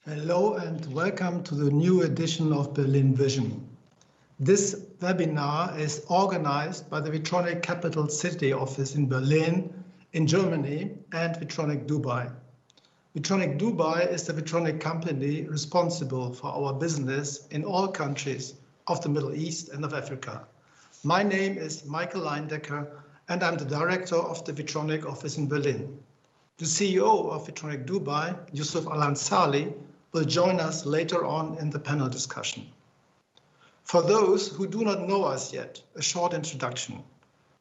Hello and welcome to the new edition of Berlin Vision. This webinar is organized by the Vitronic Capital City Office in Berlin, in Germany, and Vitronic Dubai. Vitronic Dubai is the Vitronic company responsible for our business in all countries of the Middle East and of Africa. My name is Michael Leindecker, and I'm the director of the Vitronic office in Berlin. The CEO of Vitronic Dubai, Yusuf Al-Ansari, will join us later on in the panel discussion. For those who do not know us yet, a short introduction.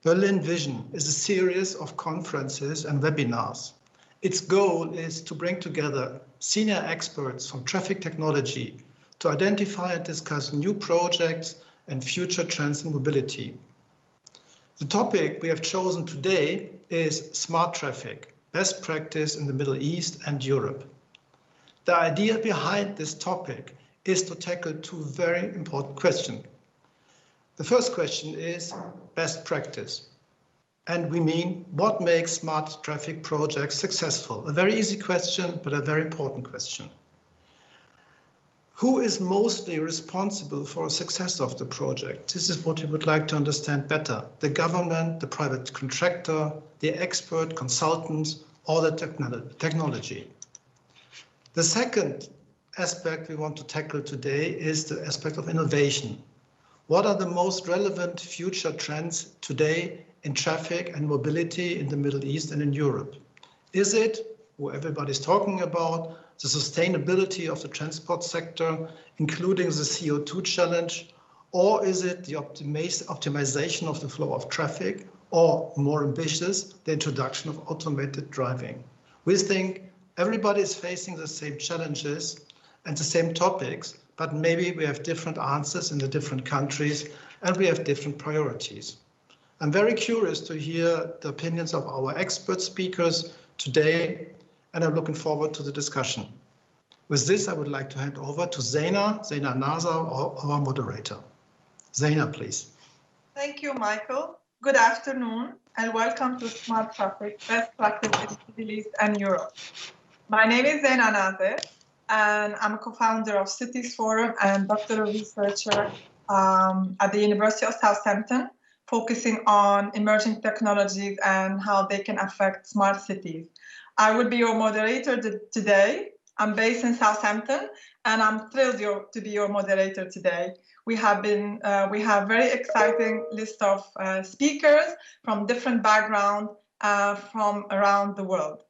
Berlin Vision is a series of conferences and webinars. Its goal is to bring together senior experts from traffic technology to identify and discuss new projects and future trends in mobility. The topic we have chosen today is smart traffic, best practice in the Middle East and Europe. The idea behind this topic is to tackle two very important questions. The first question is best practice. And we mean what makes smart traffic projects successful? A very easy question, but a very important question. Who is mostly responsible for the success of the project? This is what we would like to understand better. The government, the private contractor, the expert, consultants, or the technology. The second aspect we want to tackle today is the aspect of innovation. What are the most relevant future trends today in traffic and mobility in the Middle East and in Europe? Is it, what everybody's talking about, the sustainability of the transport sector, including the CO2 challenge, or is it the optimization of the flow of traffic, or more ambitious, the introduction of automated driving? We think everybody is facing the same challenges and the same topics, but maybe we have different answers in the different countries and we have different priorities. I'm very curious to hear the opinions of our expert speakers today, and I'm looking forward to the discussion. With this, I would like to hand over to Zeina Nazar, our moderator. Zeina, please. Thank you, Michael. Good afternoon, and welcome to Smart Traffic, Best Practice in the Middle East and Europe. My name is Zeina Nazar, and I'm a co-founder of Cities Forum and doctoral researcher at the University of Southampton, focusing on emerging technologies and how they can affect smart cities. I will be your moderator today. I'm based in Southampton, and I'm thrilled to be your moderator today. We have very exciting list of speakers from different backgrounds from around the world.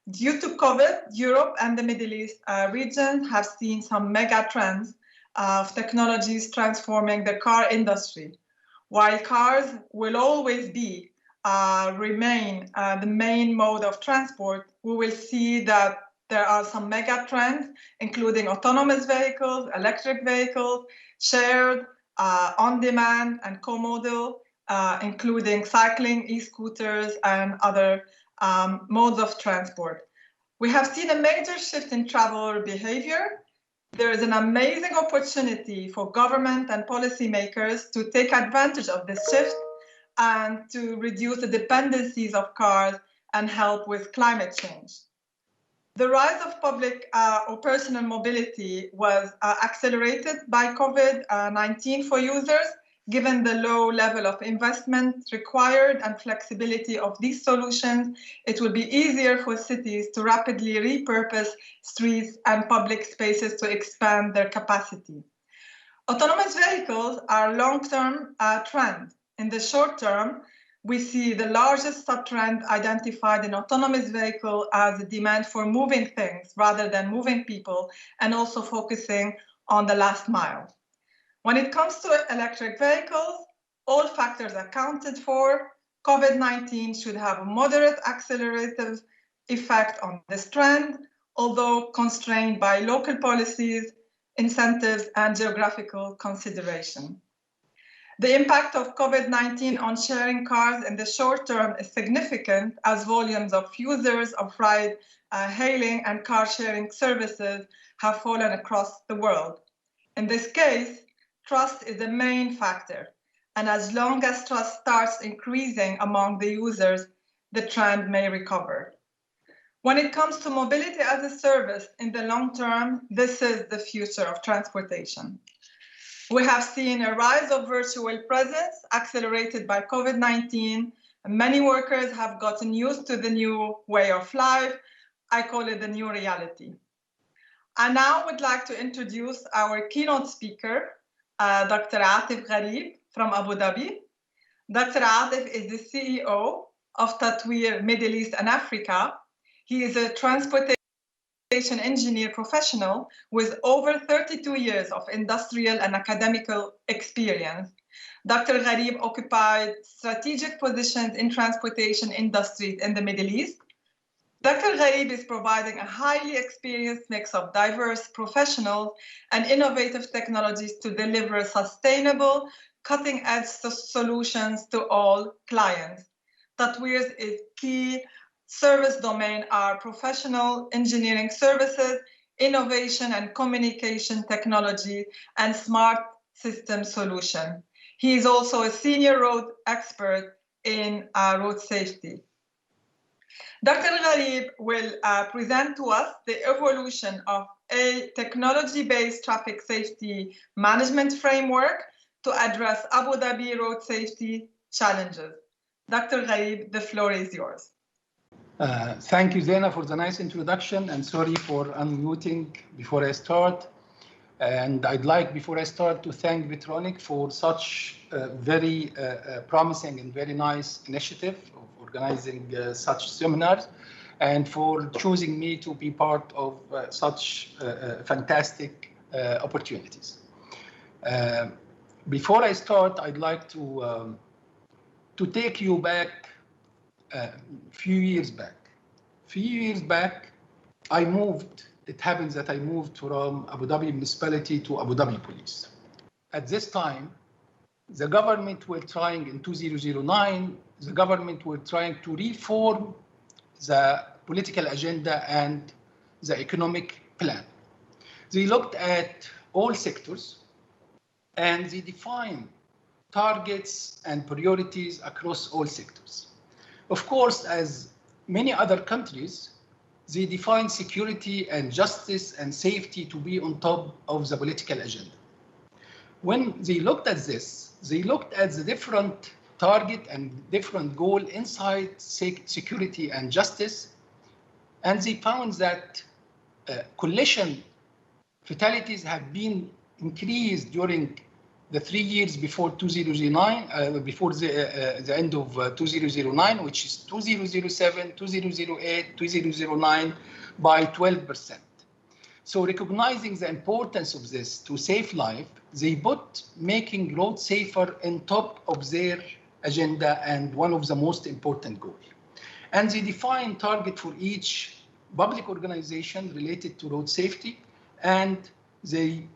Due to COVID, Europe and the Middle East region have seen some mega trends of technologies transforming the car industry. While cars will always remain the main mode of transport, we will see that there are some mega trends, including autonomous vehicles, electric vehicles, shared, on-demand, and co-modal, including cycling, e-scooters, and other modes of transport. We have seen a major shift in traveler behavior. There is an amazing opportunity for government and policymakers to take advantage of this shift and to reduce the dependencies of cars and help with climate change. The rise of public or personal mobility was accelerated by COVID-19 for users. Given the low level of investment required and flexibility of these solutions, it will be easier for cities to rapidly repurpose streets and public spaces to expand their capacity. Autonomous vehicles are a long-term trend. In the short term, we see the largest sub-trend identified in autonomous vehicle as a demand for moving things rather than moving people, and also focusing on the last mile. When it comes to electric vehicles, all factors accounted for, COVID-19 should have a moderate accelerative effect on this trend, although constrained by local policies, incentives, and geographical consideration. The impact of COVID-19 on sharing cars in the short term is significant, as volumes of users of ride-hailing and car-sharing services have fallen across the world. In this case, trust is the main factor, and as long as trust starts increasing among the users, the trend may recover. When it comes to mobility as a service in the long term, this is the future of transportation. We have seen a rise of virtual presence accelerated by COVID-19. Many workers have gotten used to the new way of life. I call it the new reality. I now would like to introduce our keynote speaker, Dr. Atif Gharib from Abu Dhabi. Dr. Atif is the CEO of Tatweer Middle East and Africa. He is a transportation engineer professional with over 32 years of industrial and academical experience. Dr. Gharib occupied strategic positions in transportation industries in the Middle East. Dr. Gharib is providing a highly experienced mix of diverse professionals and innovative technologies to deliver sustainable, cutting-edge solutions to all clients. Tatweer's key service domain are professional engineering services, innovation and communication technology, and smart system solution. He is also a senior road expert in road safety. Dr. Gharib will present to us the evolution of a technology-based traffic safety management framework to address Abu Dhabi road safety challenges. Dr. Gharib, the floor is yours. Thank you, Zaina, for the nice introduction, and sorry for unmuting before I start. And I'd like, before I start, to thank Vitronic for such very promising and very nice initiative of organizing such seminars, and for choosing me to be part of such fantastic opportunities. Before I start, I'd like to take you back a few years back. I moved. It happens that I moved from Abu Dhabi municipality to Abu Dhabi police. At this time, the government were trying in 2009, the government were trying to reform the political agenda and the economic plan. They looked at all sectors and they defined targets and priorities across all sectors. Of course, as many other countries, they define security and justice and safety to be on top of the political agenda. When they looked at this, they looked at the different target and different goal inside security and justice, and they found that collision fatalities have been increased during the 3 years before 2009, before the end of 2009, which is 2007, 2008, 2009, by 12%. So recognizing the importance of this to save life, they put making roads safer in top of their agenda and one of the most important goals. And they define target for each public organization related to road safety, and they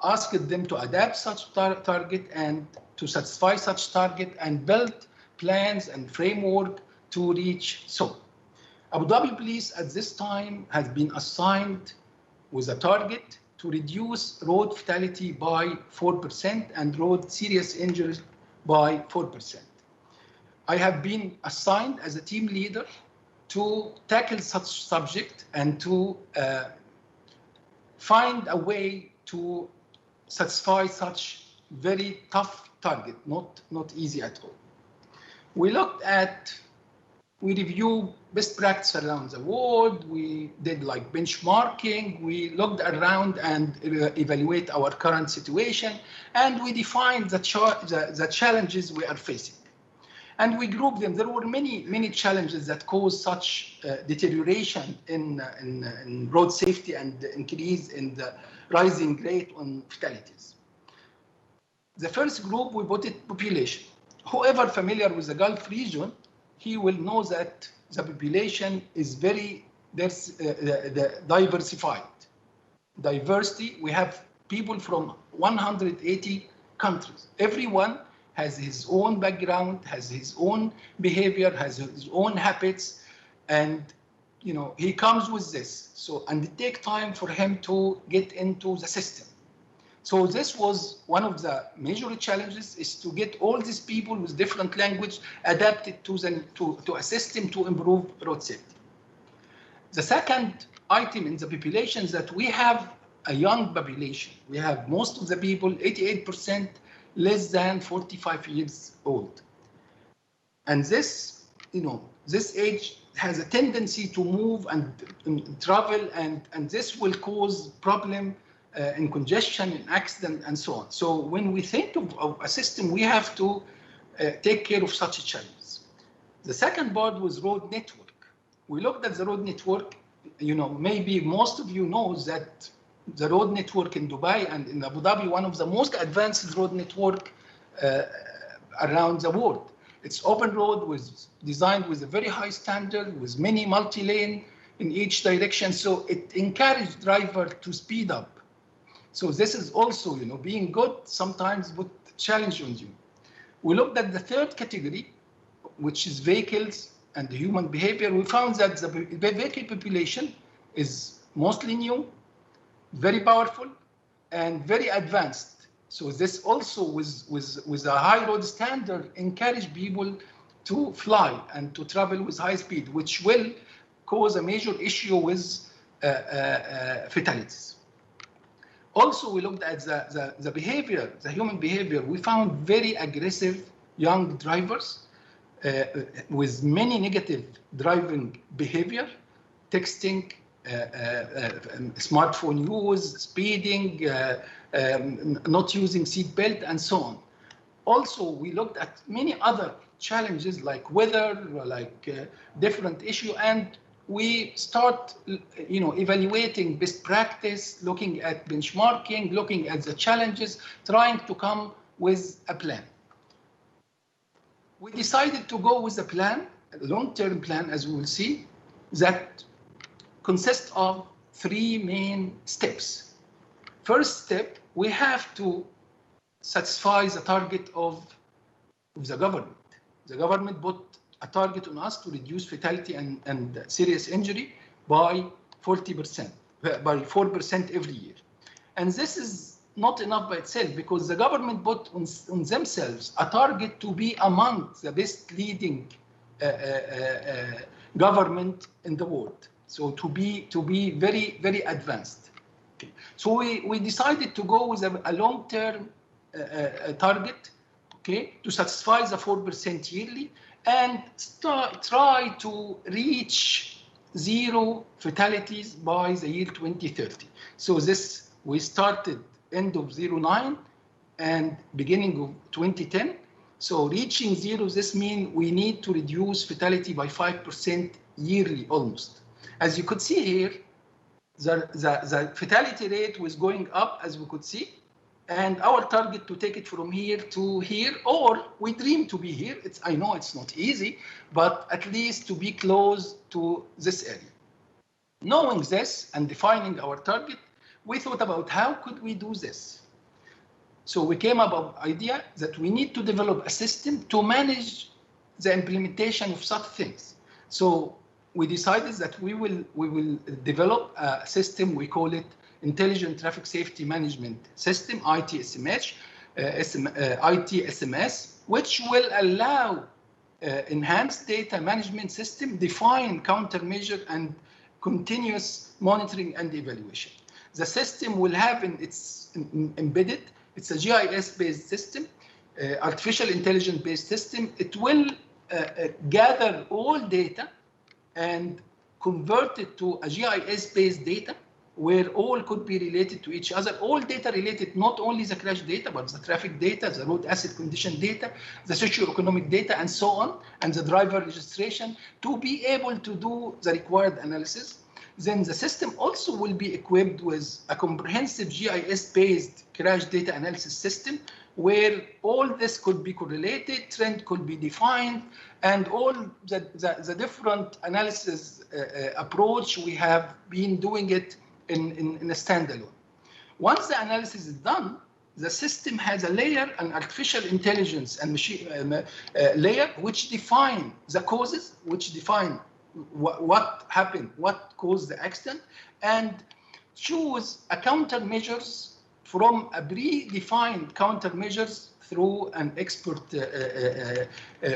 asked them to adapt such target and to satisfy such target and build plans and framework to reach so. Abu Dhabi Police at this time has been assigned with a target to reduce road fatality by 4% and road serious injuries by 4%. I have been assigned as a team leader to tackle such subject and to find a way to satisfy such very tough target, not easy at all. We reviewed best practice around the world. We did like benchmarking. We looked around and evaluate our current situation, and we defined the challenges we are facing. And we grouped them. There were many challenges that cause such deterioration in road safety and increase in the rising rate on fatalities. The first group, we put it population. Whoever familiar with the Gulf region, he will know that the population is very diversified. Diversity, we have people from 180 countries. Everyone has his own background, has his own behavior, has his own habits, and he comes with this. So, and it takes time for him to get into the system. So this was one of the major challenges, is to get all these people with different language adapted to a system to improve road safety. The second item in the population is that we have a young population. We have most of the people, 88%, less than 45 years old. And this, this age has a tendency to move and travel, and this will cause problem in congestion, in accident, and so on. So when we think of a system, we have to take care of such challenges. The second part was road network. We looked at the road network. Maybe most of you know that the road network in Dubai and in Abu Dhabi, one of the most advanced road network around the world. It's open road, was designed with a very high standard, with many multi-lane in each direction. So it encouraged driver to speed up. So this is also, being good sometimes put challenge on you. We looked at the third category, which is vehicles and the human behavior. We found that the vehicle population is mostly new, very powerful, and very advanced. So this also, with a high road standard, encourage people to fly and to travel with high speed, which will cause a major issue with fatalities. Also, we looked at the behavior, the human behavior. We found very aggressive young drivers with many negative driving behavior, texting, smartphone use, speeding, not using seat belt, and so on. Also, we looked at many other challenges like weather, like different issue, and we start, evaluating best practice, looking at benchmarking, looking at the challenges, trying to come with a plan. We decided to go with a plan, a long-term plan, as we will see, that consists of 3 main steps. First step, we have to satisfy the target of the government. The government put a target on us to reduce fatality and serious injury by 40%, by 4% every year. And this is not enough by itself, because the government put on themselves a target to be among the best leading government in the world. So to be very, very advanced. Okay. So we decided to go with a long-term target, okay, to satisfy the 4% yearly, and try to reach 0 fatalities by the year 2030. So this, we started end of 09 and beginning of 2010. So reaching 0, this means we need to reduce fatality by 5% yearly almost. As you could see here, the fatality rate was going up, as we could see, and our target to take it from here to here, or we dream to be here. I know it's not easy, but at least to be close to this area. Knowing this and defining our target, we thought about how could we do this. So we came up with the idea that we need to develop a system to manage the implementation of such things. So we decided that we will develop a system, we call it Intelligent Traffic Safety Management System, ITSMS, which will allow enhanced data management system, define countermeasure and continuous monitoring and evaluation. The system will have embedded, it's a GIS-based system, artificial intelligence-based system. It will gather all data and convert it to a GIS-based data where all could be related to each other. All data related, not only the crash data, but the traffic data, the road asset condition data, the socioeconomic data, and so on, and the driver registration, to be able to do the required analysis. Then the system also will be equipped with a comprehensive GIS-based crash data analysis system, where all this could be correlated, trend could be defined, and all the different analysis approach, we have been doing it in a standalone. Once the analysis is done, the system has a layer, an artificial intelligence and machine layer, which define the causes, which define what happened, what caused the accident, and choose a countermeasures from a predefined countermeasures through an expert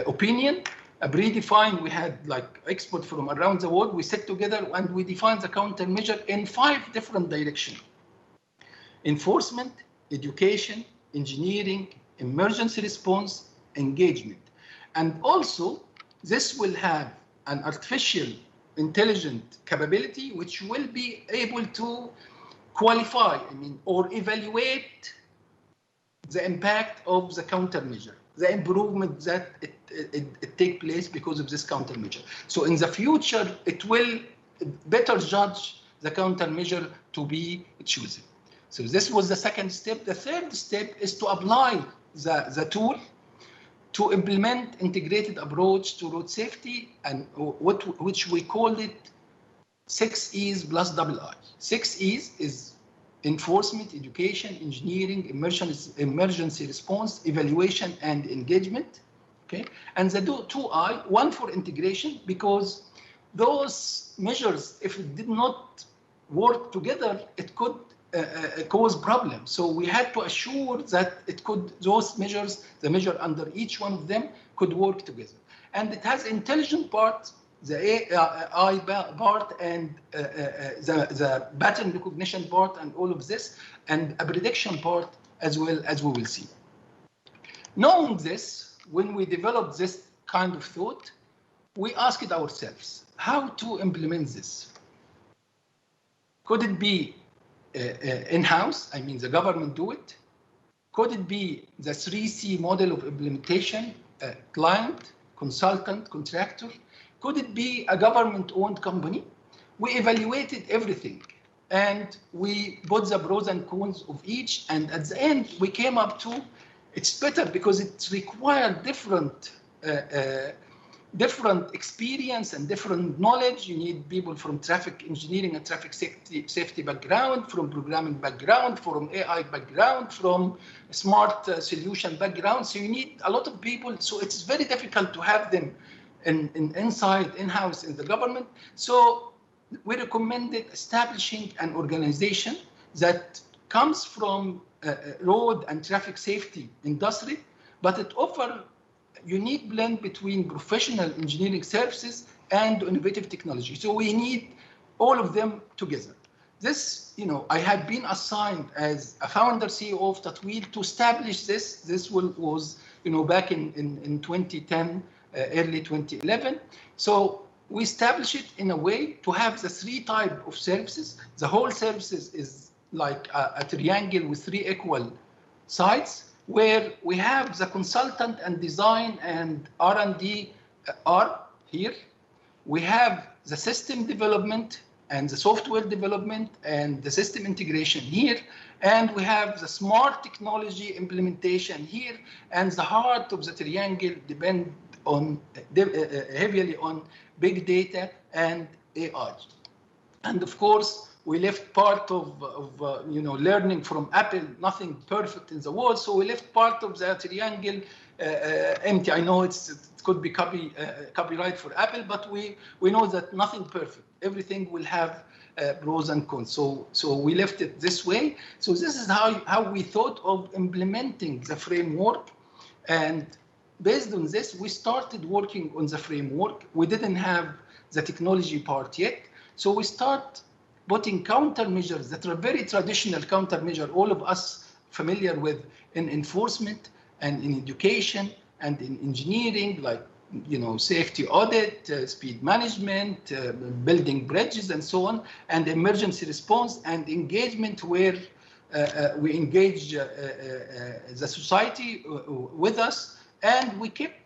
opinion predefined, we had like experts from around the world, we sat together and we defined the countermeasure in 5 different directions: enforcement, education, engineering, emergency response, engagement. And also, this will have an artificial intelligent capability which will be able to qualify, or evaluate the impact of the countermeasure, the improvement that it take place because of this countermeasure. So in the future, it will better judge the countermeasure to be chosen. So this was the second step. The third step is to apply the tool to implement integrated approach to road safety, and which we called it 6 E's plus II. 6 E's is enforcement, education, engineering, emergency response, evaluation, and engagement. Okay, and the 2I, one for integration, because those measures, if it did not work together, it could cause problems. So we had to assure that those measures, the measure under each one of them, could work together. And it has intelligent part, the AI part, and the pattern recognition part, and all of this, and a prediction part as well, as we will see. Knowing this, when we developed this kind of thought, we asked ourselves how to implement this. Could it be in-house, the government do it? Could it be the 3C model of implementation, client, consultant, contractor? Could it be a government-owned company? We evaluated everything, and we put the pros and cons of each, and at the end, we came up to, it's better because it required different experience and different knowledge. You need people from traffic engineering and traffic safety background, from programming background, from AI background, from smart solution background. So you need a lot of people. So it's very difficult to have them in-house in the government. So we recommended establishing an organization that comes from road and traffic safety industry, but it offers unique blend between professional engineering services and innovative technology. So we need all of them together. This, I had been assigned as a founder CEO of Tatweel to establish this. This was, back in 2010, early 2011. So we established it in a way to have the 3 types of services. The whole services is like a triangle with 3 equal sides, where we have the consultant and design and R&D are here. We have the system development and the software development and the system integration here. And we have the smart technology implementation here. And the heart of the triangle depends on heavily on big data and AI. And of course, we left part of learning from Apple, nothing perfect in the world. So we left part of the triangle empty. I know it could be copyright for Apple, but we know that nothing perfect. Everything will have pros and cons. So we left it this way. So this is how we thought of implementing the framework. And based on this, we started working on the framework. We didn't have the technology part yet. So we start putting countermeasures that are very traditional countermeasure, all of us familiar with in enforcement and in education and in engineering, like safety audit, speed management, building bridges, and so on, and emergency response and engagement, where we engage the society with us, and we kept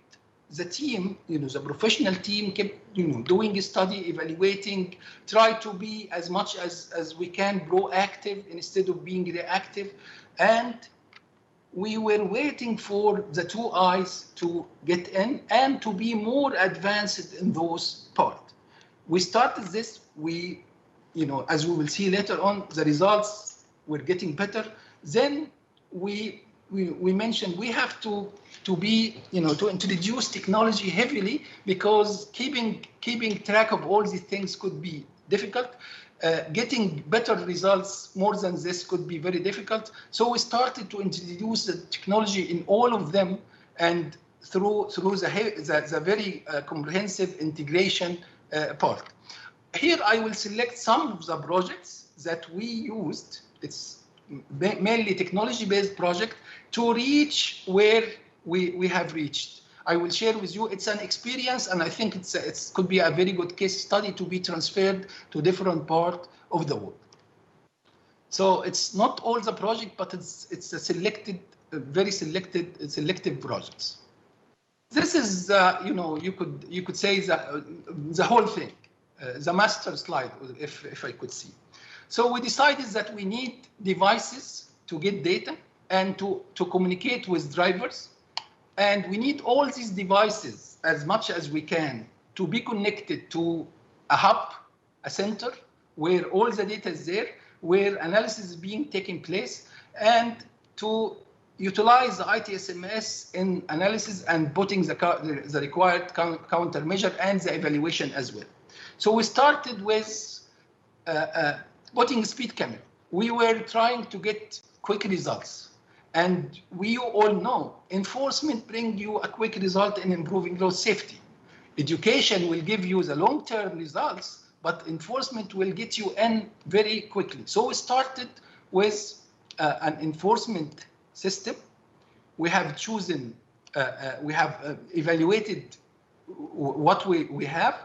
the team, the professional team kept, doing a study, evaluating, try to be as much as we can proactive instead of being reactive. And we were waiting for the 2 I's to get in and to be more advanced in those parts. We started this, as we will see later on, the results were getting better. Then we mentioned we have to introduce technology heavily, because keeping track of all these things could be difficult. Getting better results more than this could be very difficult. So we started to introduce the technology in all of them, and through the very comprehensive integration part. Here I will select some of the projects that we used. It's mainly technology-based project to reach where we have reached. I will share with you. It's an experience, and I think it could be a very good case study to be transferred to different parts of the world. So it's not all the project, but it's a selected, very selective projects. This is, you could say the whole thing, the master slide, if I could see. So we decided that we need devices to get data and to communicate with drivers. And we need all these devices as much as we can to be connected to a hub, a center, where all the data is there, where analysis is being taken place, and to utilize the ITSMS in analysis and putting the required countermeasure and the evaluation as well. So we started with putting speed camera. We were trying to get quick results. And we all know enforcement brings you a quick result in improving road safety. Education will give you the long-term results, but enforcement will get you in very quickly. So we started with an enforcement system. We have chosen, we have evaluated what we have.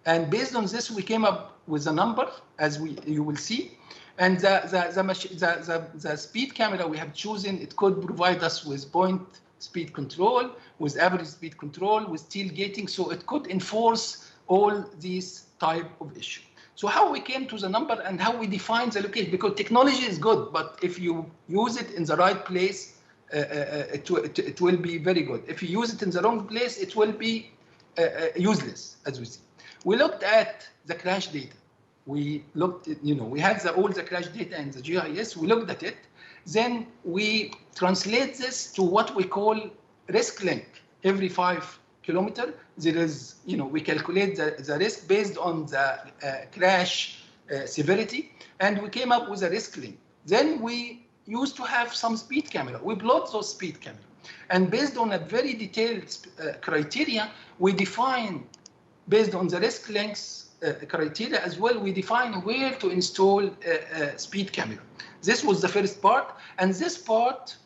And based on this, we came up with a number, as you will see. And the speed camera we have chosen, it could provide us with point speed control, with average speed control, with tailgating, so it could enforce all these type of issues. So how we came to the number and how we define the location, because technology is good, but if you use it in the right place, it will be very good. If you use it in the wrong place, it will be useless, as we see. We looked at the crash data. We looked at, we had all the crash data in the GIS, we looked at it. Then we translate this to what we call risk link. Every 5 kilometers, there is, we calculate the risk based on the crash severity, and we came up with a risk link. Then we used to have some speed camera. We plot those speed camera. And based on a very detailed criteria, we define, based on the risk links criteria as well, we define where to install speed camera. This was the first part, and this part,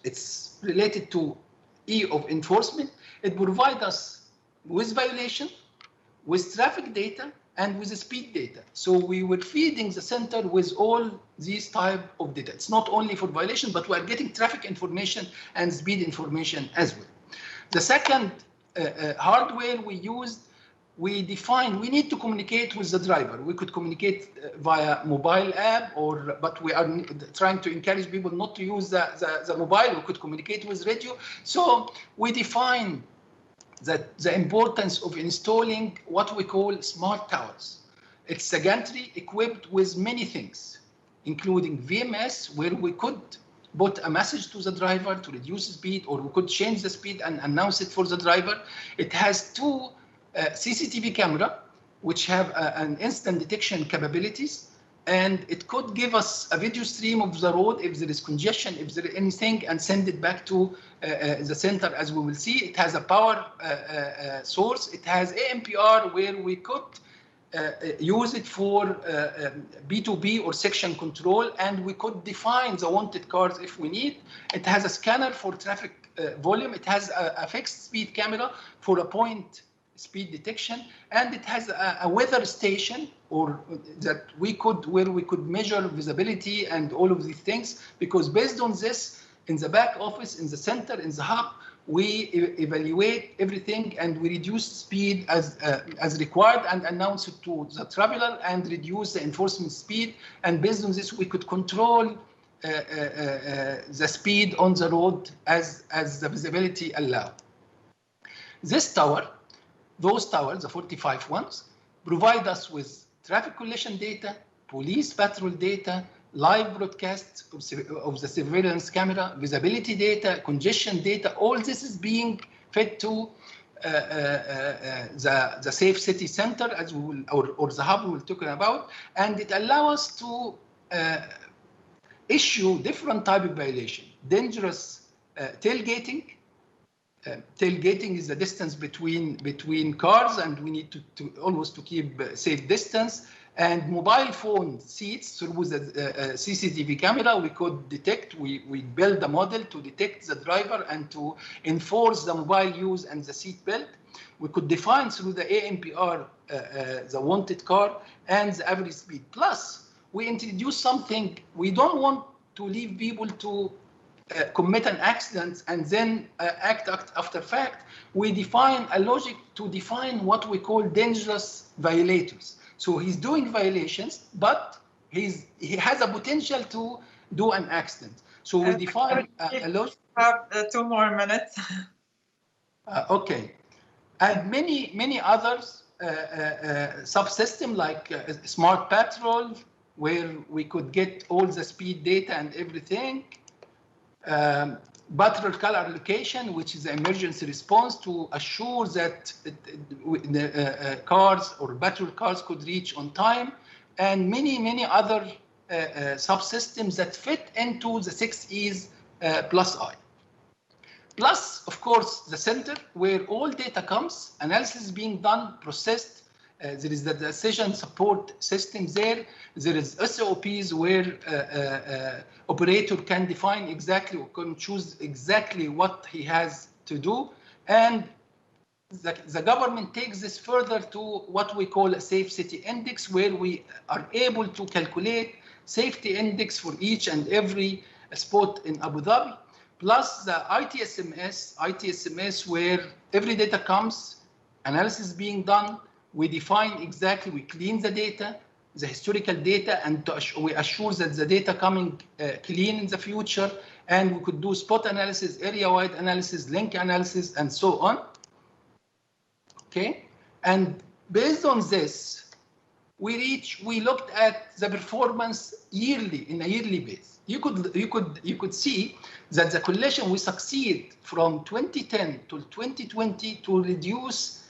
it's related to E of enforcement. It provides us with violation, with traffic data, and with the speed data. So we were feeding the center with all these type of data. It's not only for violation, but we are getting traffic information and speed information as well. The second hardware we used, we defined we need to communicate with the driver. We could communicate via mobile app, but we are trying to encourage people not to use the mobile. We could communicate with radio. So we define that the importance of installing what we call smart towers. It's a gantry equipped with many things, including VMS, where we could put a message to the driver to reduce speed, or we could change the speed and announce it for the driver. It has two CCTV camera, which have an instant detection capabilities, and it could give us a video stream of the road if there is congestion, if there is anything, and send it back to the center, as we will see. It has a power source. It has AMPR, where we could use it for B2B or section control, and we could define the wanted cars if we need. It has a scanner for traffic volume. It has a fixed speed camera for a point speed detection, and it has a weather station, or that where we could measure visibility and all of these things, because based on this, in the back office, in the center, in the hub, we evaluate everything and we reduce speed as required and announce it to the traveler and reduce the enforcement speed. And based on this, we could control the speed on the road as the visibility allowed. This tower, those towers, the 45 ones, provide us with traffic collision data, police patrol data, live broadcast of the surveillance camera, visibility data, congestion data. All this is being fed to the Safe City Center, as we will, or the hub we will talk about, and it allows us to issue different type of violation: dangerous tailgating, tailgating is the distance between cars, and we need to always to keep safe distance. And mobile phone seats through the CCTV camera, we could detect, we build a model to detect the driver and to enforce the mobile use and the seat belt. We could define through the ANPR the wanted car and the average speed. Plus, we introduce something, we don't want to leave people to commit an accident and then act after fact. We define a logic to define what we call dangerous violators. So he's doing violations, but he has a potential to do an accident. So we define a logic. Have 2 more minutes. Okay. And many others subsystem like smart patrol, where we could get all the speed data and everything. Patrol color allocation, which is the emergency response to assure that the cars or patrol cars could reach on time, and many other subsystems that fit into the 6 E's plus I. Plus, of course, the center where all data comes, analysis is being done, processed. There is the decision support system there. There is SOPs where operator can define exactly or can choose exactly what he has to do. And the government takes this further to what we call a safe city index, where we are able to calculate safety index for each and every spot in Abu Dhabi. Plus the ITSMS where every data comes, analysis is being done. We define exactly, we clean the data, the historical data, and we assure that the data coming clean in the future. And we could do spot analysis, area-wide analysis, link analysis, and so on. Okay, and based on this, we looked at the performance yearly, in a yearly base. You could see that the coalition, we succeed from 2010 to 2020 to reduce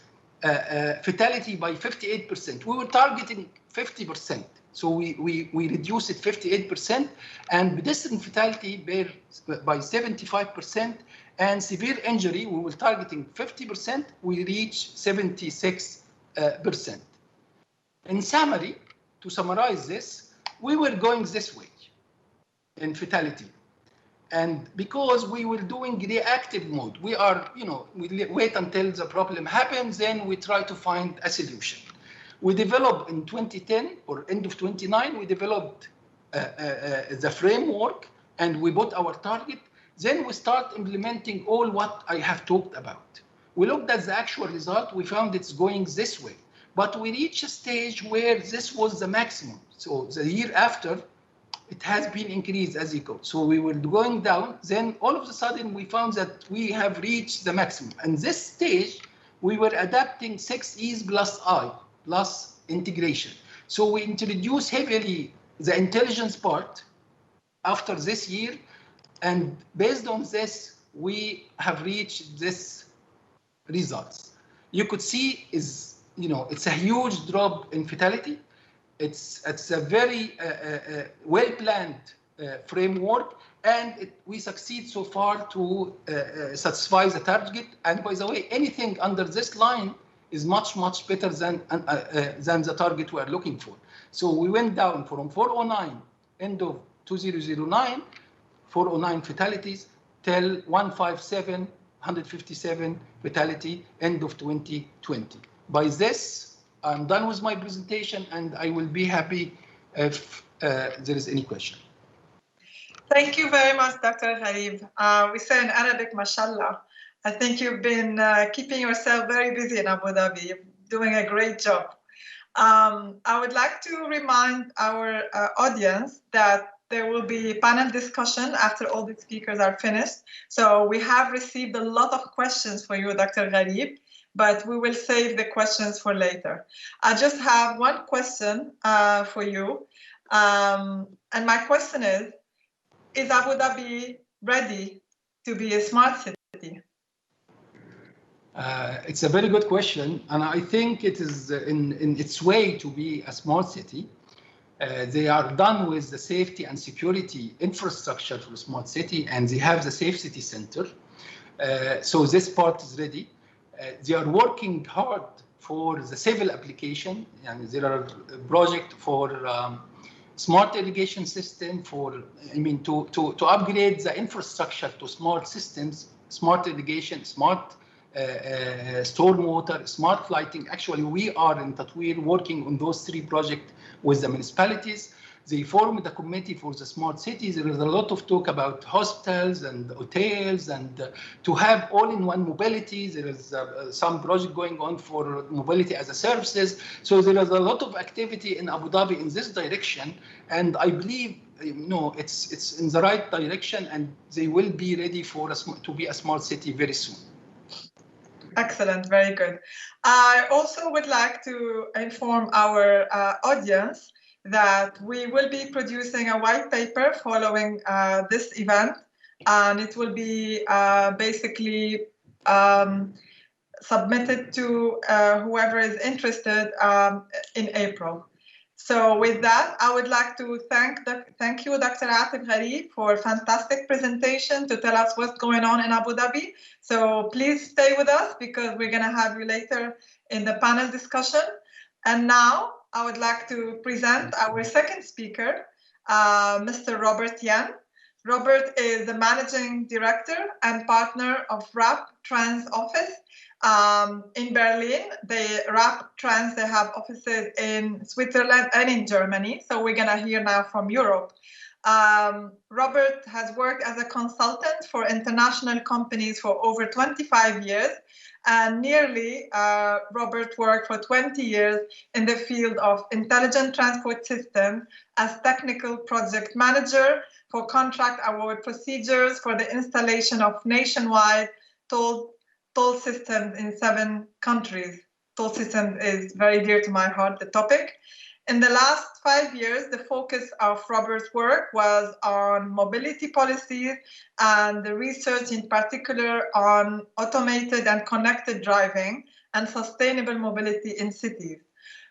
fatality by 58%. We were targeting 50%, so we reduced it 58%, and pedestrian fatality by 75%, and severe injury, we were targeting 50%, we reached 76%. In summary, to summarize this, we were going this way in fatality. And because we were doing reactive mode, we are, we wait until the problem happens, then we try to find a solution. We developed in 2010 or end of 2009, we developed the framework and we put our target. Then we start implementing all what I have talked about. We looked at the actual result, we found it's going this way, but we reached a stage where this was the maximum. So the year after, it has been increased as it goes. So we were going down, then all of a sudden we found that we have reached the maximum. And this stage, we were adapting 6 E's plus I, plus integration. So we introduced heavily the intelligence part after this year. And based on this, we have reached this results. You could see it's a huge drop in fatality. It's a very well-planned framework, and we succeed so far to satisfy the target. And by the way, anything under this line is much better than the target we are looking for. So we went down from 409 end of 2009, 409 fatalities, till 157 fatality end of 2020. By this, I'm done with my presentation, and I will be happy if there is any question. Thank you very much, Dr. Khaled. We say in Arabic, mashallah. I think you've been keeping yourself very busy in Abu Dhabi. You're doing a great job. I would like to remind our audience that there will be panel discussion after all the speakers are finished. So we have received a lot of questions for you, Dr. Khaled, but we will save the questions for later. I just have one question for you. And my question is Abu Dhabi ready to be a smart city? It's a very good question. And I think it is in its way to be a smart city. They are done with the safety and security infrastructure for a smart city, and they have the Safe City Center. So this part is ready. They are working hard for the civil application, and there are projects for smart irrigation system to upgrade the infrastructure to smart systems, smart irrigation, smart stormwater, smart lighting. Actually, we are in Tatweer working on those 3 projects with the municipalities. They formed a committee for the smart cities. There is a lot of talk about hospitals and hotels and to have all-in-one mobility. There is some project going on for mobility as a services. So there is a lot of activity in Abu Dhabi in this direction. And I believe it's in the right direction, and they will be ready to be a smart city very soon. Excellent, very good. I also would like to inform our audience that we will be producing a white paper following this event, and it will be basically submitted to whoever is interested in April. So with that, I would like to thank you, Dr. Atif Gharib, for a fantastic presentation to tell us what's going on in Abu Dhabi. So please stay with us because we're going to have you later in the panel discussion. And now I would like to present our second speaker, Mr. Robert Yan. Robert is the Managing Director and Partner of RAP Trans Office in Berlin. RAP Trans, they have offices in Switzerland and in Germany. So we're going to hear now from Europe. Robert has worked as a consultant for international companies for over 25 years. And Robert worked for 20 years in the field of intelligent transport systems as technical project manager for contract award procedures for the installation of nationwide toll systems in 7 countries. Toll system is very dear to my heart, the topic. In the last 5 years, the focus of Robert's work was on mobility policies and the research in particular on automated and connected driving and sustainable mobility in cities.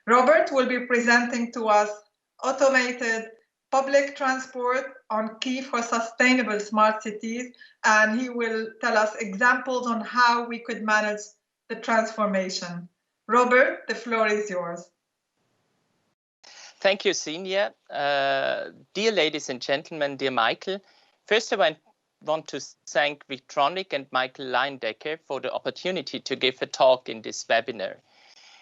Robert will be presenting to us automated public transport on key for sustainable smart cities, and he will tell us examples on how we could manage the transformation. Robert, the floor is yours. Thank you, Sinia. Dear ladies and gentlemen, dear Michael, first I want to thank Victronic and Michael Leindecker for the opportunity to give a talk in this webinar.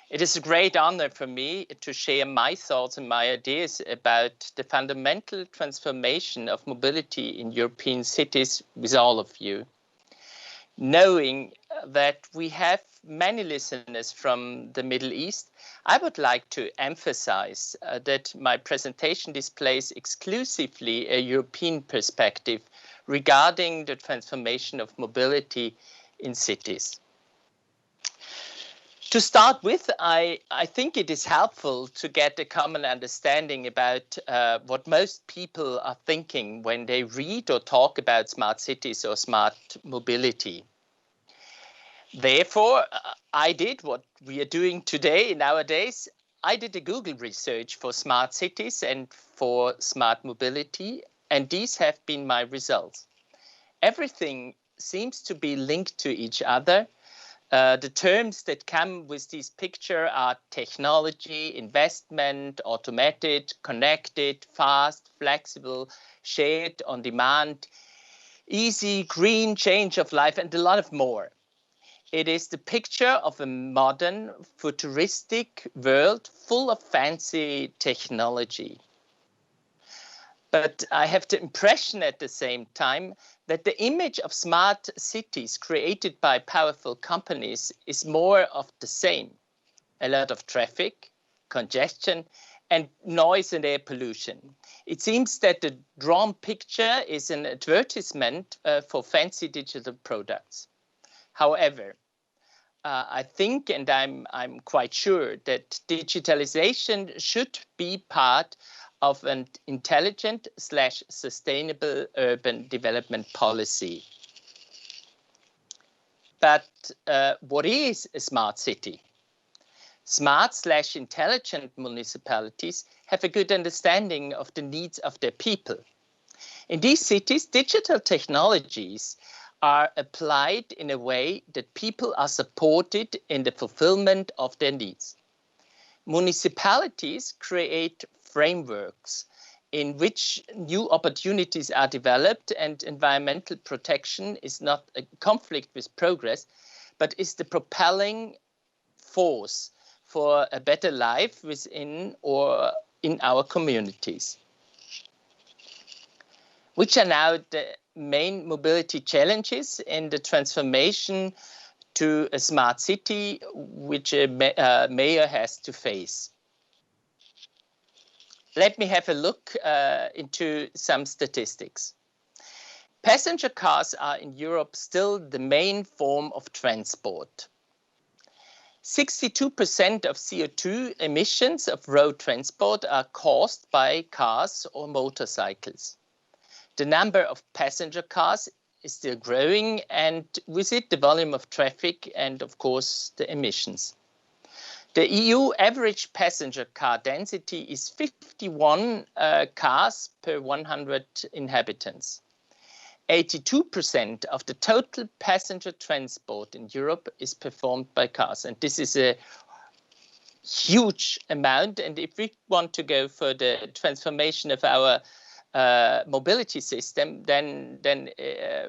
It is a great honor for me to share my thoughts and my ideas about the fundamental transformation of mobility in European cities with all of you. Knowing that we have many listeners from the Middle East, I would like to emphasize that my presentation displays exclusively a European perspective regarding the transformation of mobility in cities. To start with, I think it is helpful to get a common understanding about what most people are thinking when they read or talk about smart cities or smart mobility. Therefore, I did what we are doing today nowadays. I did a Google research for smart cities and for smart mobility, and these have been my results. Everything seems to be linked to each other. The terms that come with this picture are technology, investment, automated, connected, fast, flexible, shared, on demand, easy, green, change of life, and a lot of more. It is the picture of a modern, futuristic world full of fancy technology. But I have the impression at the same time that the image of smart cities created by powerful companies is more of the same. A lot of traffic, congestion, and noise and air pollution. It seems that the drawn picture is an advertisement for fancy digital products. However, I think, and I'm quite sure, that digitalization should be part of an intelligent/sustainable urban development policy. But what is a smart city? Smart/intelligent municipalities have a good understanding of the needs of their people. In these cities, digital technologies are applied in a way that people are supported in the fulfillment of their needs. Municipalities create frameworks in which new opportunities are developed, and environmental protection is not a conflict with progress, but is the propelling force for a better life within or in our communities. Which are now the main mobility challenges in the transformation to a smart city which a mayor has to face? Let me have a look into some statistics. Passenger cars are in Europe still the main form of transport. 62% of CO2 emissions of road transport are caused by cars or motorcycles. The number of passenger cars is still growing, and with it the volume of traffic and, of course, the emissions. The EU average passenger car density is 51 cars per 100 inhabitants. 82% of the total passenger transport in Europe is performed by cars, and this is a huge amount. And if we want to go for the transformation of our mobility system, then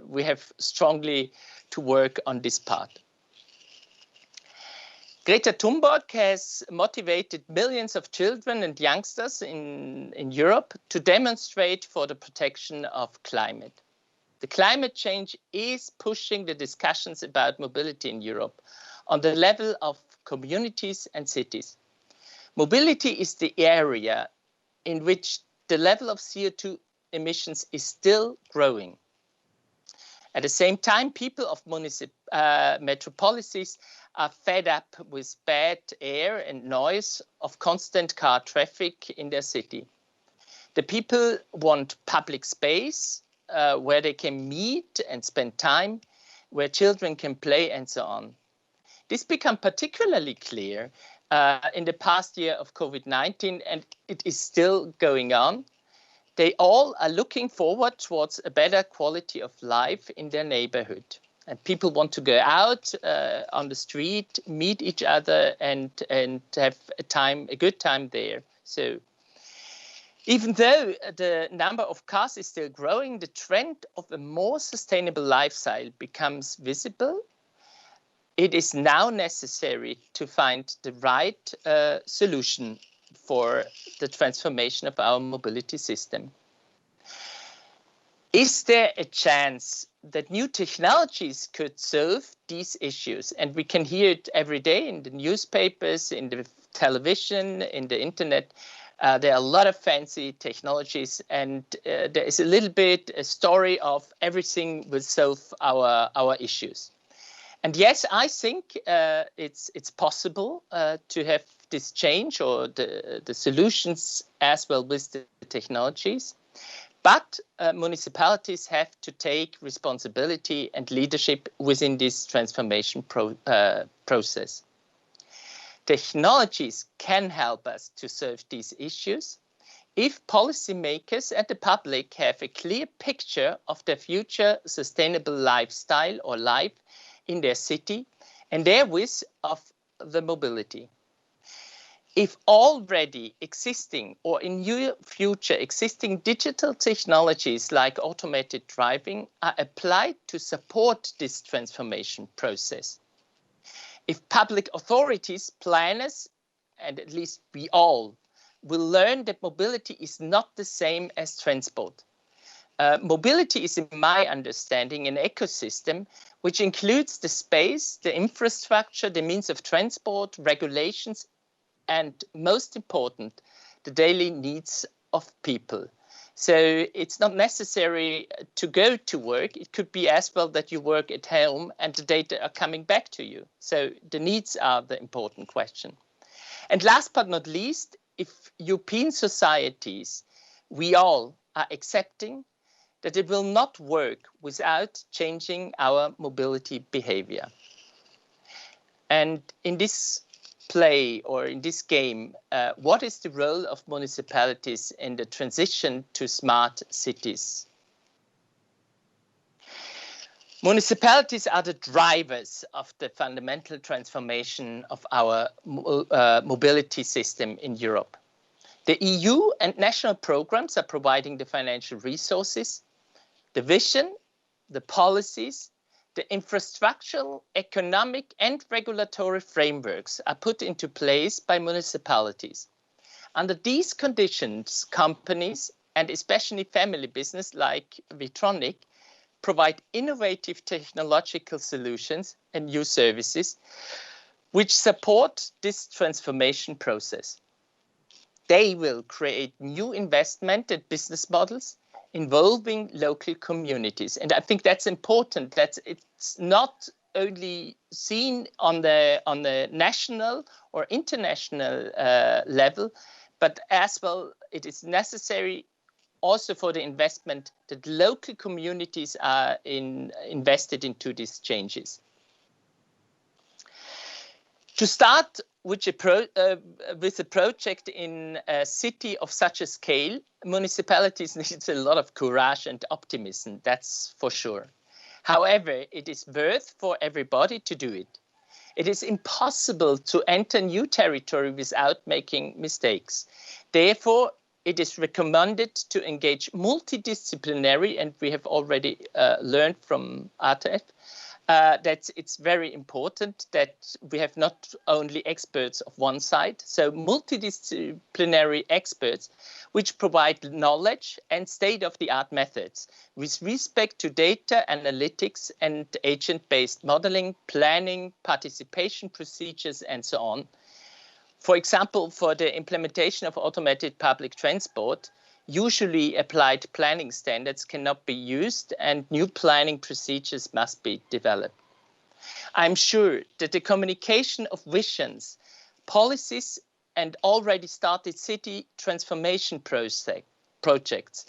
we have strongly to work on this part. Greta Thunberg has motivated millions of children and youngsters in Europe to demonstrate for the protection of climate. The climate change is pushing the discussions about mobility in Europe on the level of communities and cities. Mobility is the area in which the level of CO2 emissions is still growing. At the same time, people of metropolises are fed up with bad air and noise of constant car traffic in their city. The people want public space where they can meet and spend time, where children can play and so on. This became particularly clear in the past year of COVID-19, and it is still going on. They all are looking forward towards a better quality of life in their neighborhood. And people want to go out on the street, meet each other, and have a good time there. So even though the number of cars is still growing, the trend of a more sustainable lifestyle becomes visible. It is now necessary to find the right solution for the transformation of our mobility system. Is there a chance that new technologies could solve these issues? And we can hear it every day in the newspapers, in the television, in the internet. There are a lot of fancy technologies, and there is a little bit a story of everything will solve our issues. And yes, I think it's possible to have this change or the solutions as well with the technologies. But municipalities have to take responsibility and leadership within this transformation process. Technologies can help us to solve these issues if policymakers and the public have a clear picture of their future sustainable lifestyle or life in their city and therewith of the mobility. If already existing or in near future existing digital technologies like automated driving are applied to support this transformation process, if public authorities, planners, and at least we all will learn that mobility is not the same as transport. Mobility is, in my understanding, an ecosystem which includes the space, the infrastructure, the means of transport, regulations, and most important, the daily needs of people. So it's not necessary to go to work. It could be as well that you work at home and the data are coming back to you. So the needs are the important question. And last but not least, if European societies, we all are accepting that it will not work without changing our mobility behavior. And in this play or in this game, what is the role of municipalities in the transition to smart cities? Municipalities are the drivers of the fundamental transformation of our mobility system in Europe. The EU and national programs are providing the financial resources, the vision, the policies, the infrastructural, economic and regulatory frameworks are put into place by municipalities. Under these conditions, companies and especially family business like Vitronic provide innovative technological solutions and new services which support this transformation process. They will create new investment and business models involving local communities. And I think that's important, that it's not only seen on the national or international level, but as well it is necessary also for the investment that local communities are invested into these changes. To start with a project in a city of such a scale, municipalities need a lot of courage and optimism, that's for sure. However, it is worth for everybody to do it. It is impossible to enter new territory without making mistakes. Therefore, it is recommended to engage multidisciplinary, and we have already learned from ATF, that it's very important that we have not only experts of one side, so multidisciplinary experts which provide knowledge and state-of-the-art methods with respect to data analytics and agent-based modeling, planning, participation procedures, and so on. For example, for the implementation of automated public transport, usually applied planning standards cannot be used and new planning procedures must be developed. I'm sure that the communication of visions, policies, and already started city transformation projects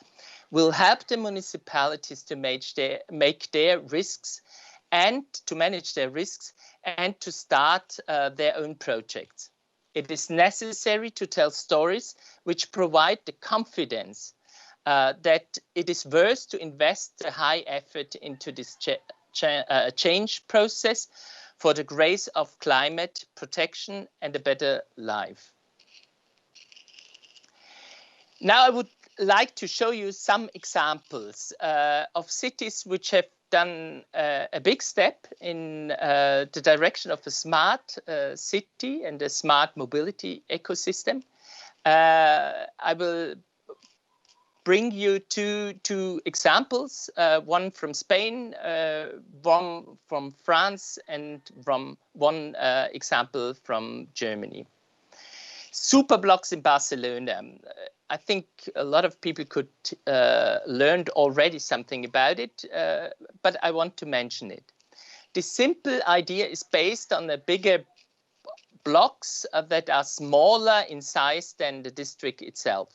will help the municipalities to make their risks and to manage their risks and to start their own projects. It is necessary to tell stories which provide the confidence that it is worth to invest a high effort into this change process for the grace of climate protection and a better life. Now I would like to show you some examples of cities which have done a big step in the direction of a smart city and a smart mobility ecosystem. I will bring you two examples, one from Spain, one from France, and one example from Germany. Superblocks in Barcelona. I think a lot of people could learned already something about it, but I want to mention it. The simple idea is based on the bigger blocks that are smaller in size than the district itself.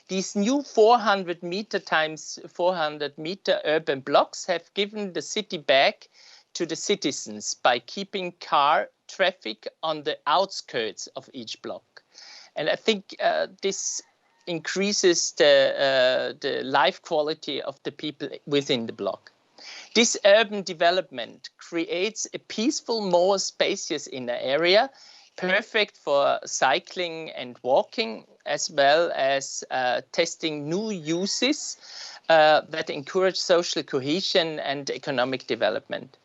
These new 400 meter times 400 meter urban blocks have given the city back to the citizens by keeping car traffic on the outskirts of each block. And I think this increases the life quality of the people within the block. This urban development creates a peaceful, more spacious inner area, perfect for cycling and walking, as well as testing new uses that encourage social cohesion and economic development.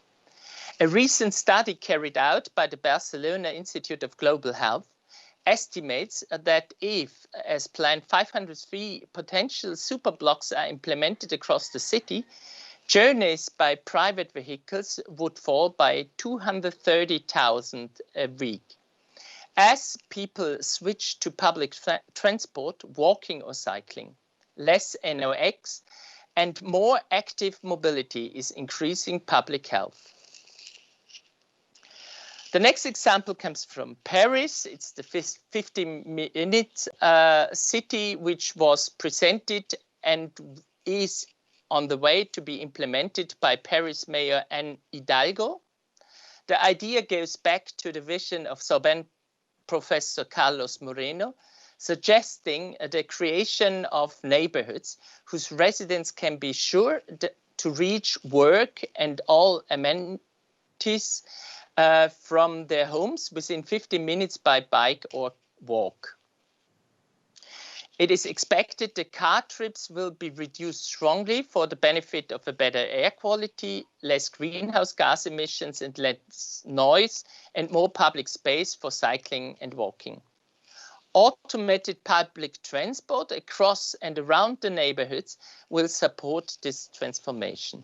A recent study carried out by the Barcelona Institute of Global Health estimates that if, as planned, 503 potential superblocks are implemented across the city, journeys by private vehicles would fall by 230,000 a week. As people switch to public transport, walking or cycling, less NOx and more active mobility is increasing public health. The next example comes from Paris. It's the 50-minute city which was presented and is on the way to be implemented by Paris Mayor Anne Hidalgo. The idea goes back to the vision of Sorbonne Professor Carlos Moreno, suggesting the creation of neighborhoods whose residents can be sure to reach work and all amenities from their homes within 15 minutes by bike or walk. It is expected the car trips will be reduced strongly for the benefit of a better air quality, less greenhouse gas emissions and less noise, and more public space for cycling and walking. Automated public transport across and around the neighborhoods will support this transformation.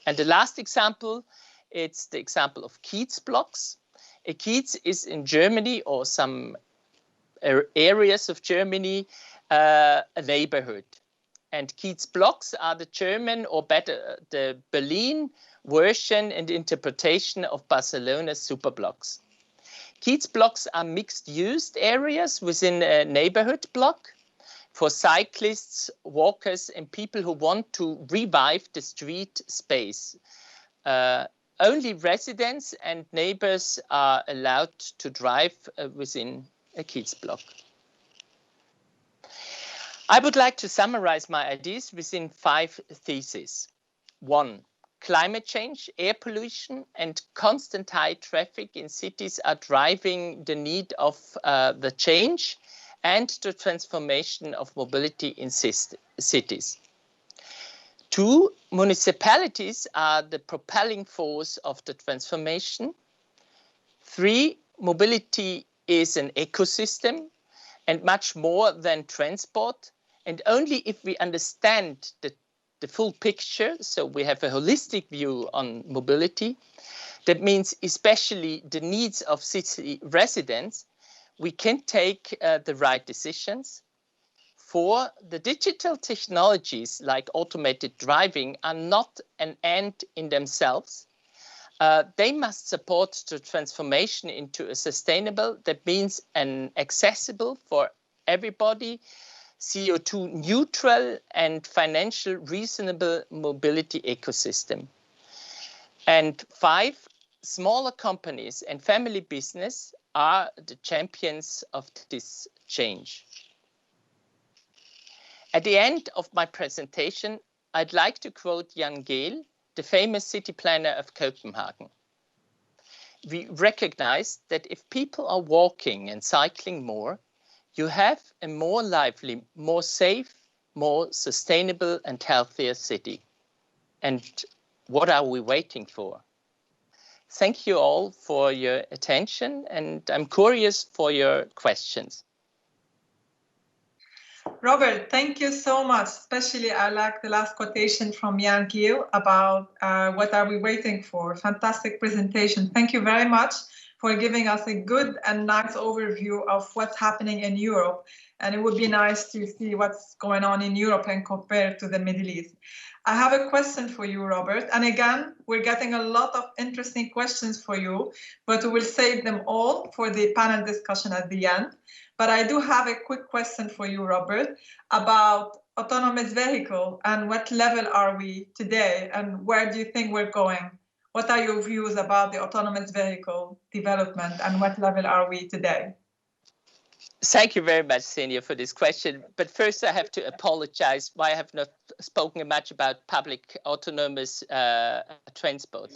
And the last example, it's the example of Kiez blocks. A Kiez is in Germany or some areas of Germany, a neighborhood. And Kiez blocks are the German, or better, the Berlin version and interpretation of Barcelona's superblocks. Kiez blocks are mixed-use areas within a neighborhood block for cyclists, walkers, and people who want to revive the street space. Only residents and neighbors are allowed to drive within a Kiez block. I would like to summarize my ideas within 5 theses. 1. Climate change, air pollution, and constant high traffic in cities are driving the need of the change and the transformation of mobility in cities. 2. Municipalities are the propelling force of the transformation. 3. Mobility is an ecosystem and much more than transport. And only if we understand the full picture, so we have a holistic view on mobility, that means especially the needs of city residents, we can take the right decisions. 4, the digital technologies like automated driving are not an end in themselves. They must support the transformation into a sustainable, that means an accessible for everybody, CO2 neutral and financial reasonable mobility ecosystem. And 5, smaller companies and family business are the champions of this change. At the end of my presentation, I'd like to quote Jan Gehl, the famous city planner of Copenhagen. We recognize that if people are walking and cycling more, you have a more lively, more safe, more sustainable and healthier city. And what are we waiting for? Thank you all for your attention, and I'm curious for your questions. Robert, thank you so much. Especially I like the last quotation from Jan Gehl about what are we waiting for. Fantastic presentation. Thank you very much for giving us a good and nice overview of what's happening in Europe. And it would be nice to see what's going on in Europe and compare to the Middle East. I have a question for you, Robert. And again, we're getting a lot of interesting questions for you, but we will save them all for the panel discussion at the end. But I do have a quick question for you, Robert, about autonomous vehicle and what level are we today and where do you think we're going? What are your views about the autonomous vehicle development and what level are we today? Thank you very much, Senia, for this question. But first, I have to apologize why I have not spoken much about public autonomous transport.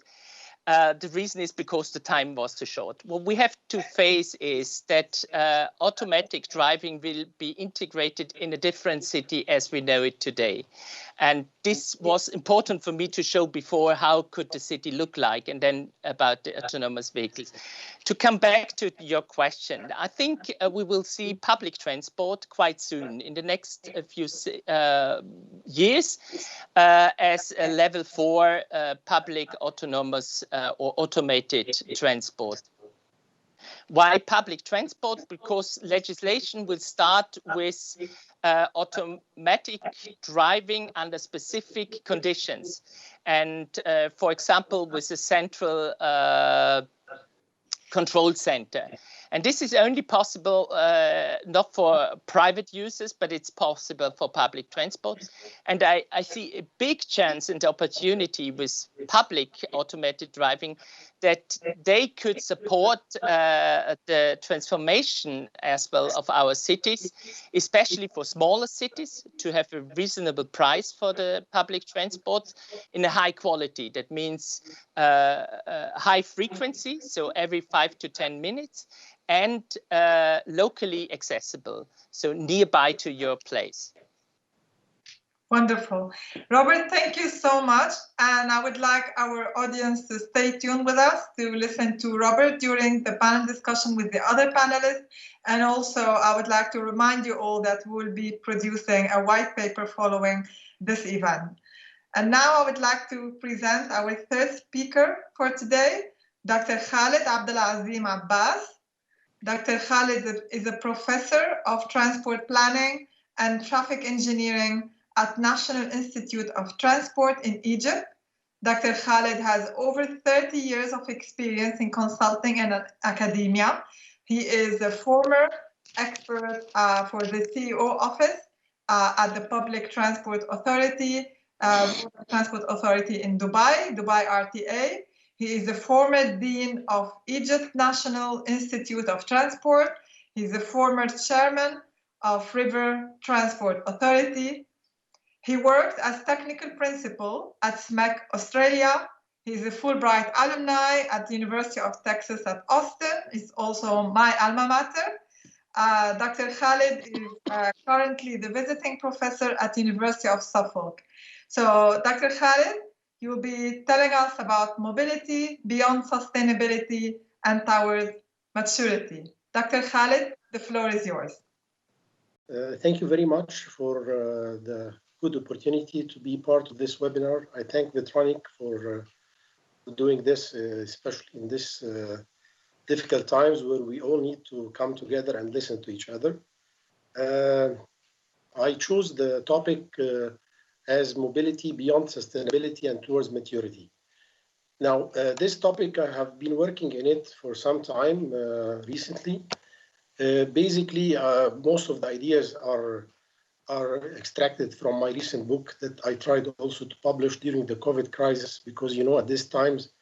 The reason is because the time was too short. What we have to face is that automatic driving will be integrated in a different city as we know it today. And this was important for me to show before how could the city look like, and then about the autonomous vehicles. To come back to your question, I think we will see public transport quite soon in the next few years as a level 4 public autonomous or automated transport. Why public transport? Because legislation will start with automatic driving under specific conditions. And for example, with a central control center. And this is only possible not for private users, but it's possible for public transport. And I see a big chance and opportunity with public automated driving that they could support the transformation as well of our cities, especially for smaller cities, to have a reasonable price for the public transport in a high quality. That means high frequency, so every 5 to 10 minutes, and locally accessible, so nearby to your place. Wonderful. Robert, thank you so much. And I would like our audience to stay tuned with us to listen to Robert during the panel discussion with the other panelists. And also, I would like to remind you all that we'll be producing a white paper following this event. And now I would like to present our third speaker for today, Dr. Khaled Abdelazim Abbas. Dr. Khaled is a professor of transport planning and traffic engineering at National Institute of Transport in Egypt. Dr. Khaled has over 30 years of experience in consulting and academia. He is a former expert for the CEO office at the Public Transport Authority, in Dubai RTA. He is a former dean of Egypt National Institute of Transport. He's a former chairman of River Transport Authority. He worked as technical principal at SMEC Australia. He's a Fulbright alumni at the University of Texas at Austin. He's also my alma mater. Dr. Khaled is currently the visiting professor at the University of Suffolk. So, Dr. Khaled, you'll be telling us about mobility beyond sustainability and towards maturity. Dr. Khaled, the floor is yours. Thank you very much for the good opportunity to be part of this webinar. I thank Vetronic for doing this, especially in this difficult times where we all need to come together and listen to each other. I chose the topic as mobility beyond sustainability and towards maturity. Now, this topic, I have been working in it for some time recently. Basically, most of the ideas are extracted from my recent book that I tried also to publish during the COVID crisis, because, you know, at these times,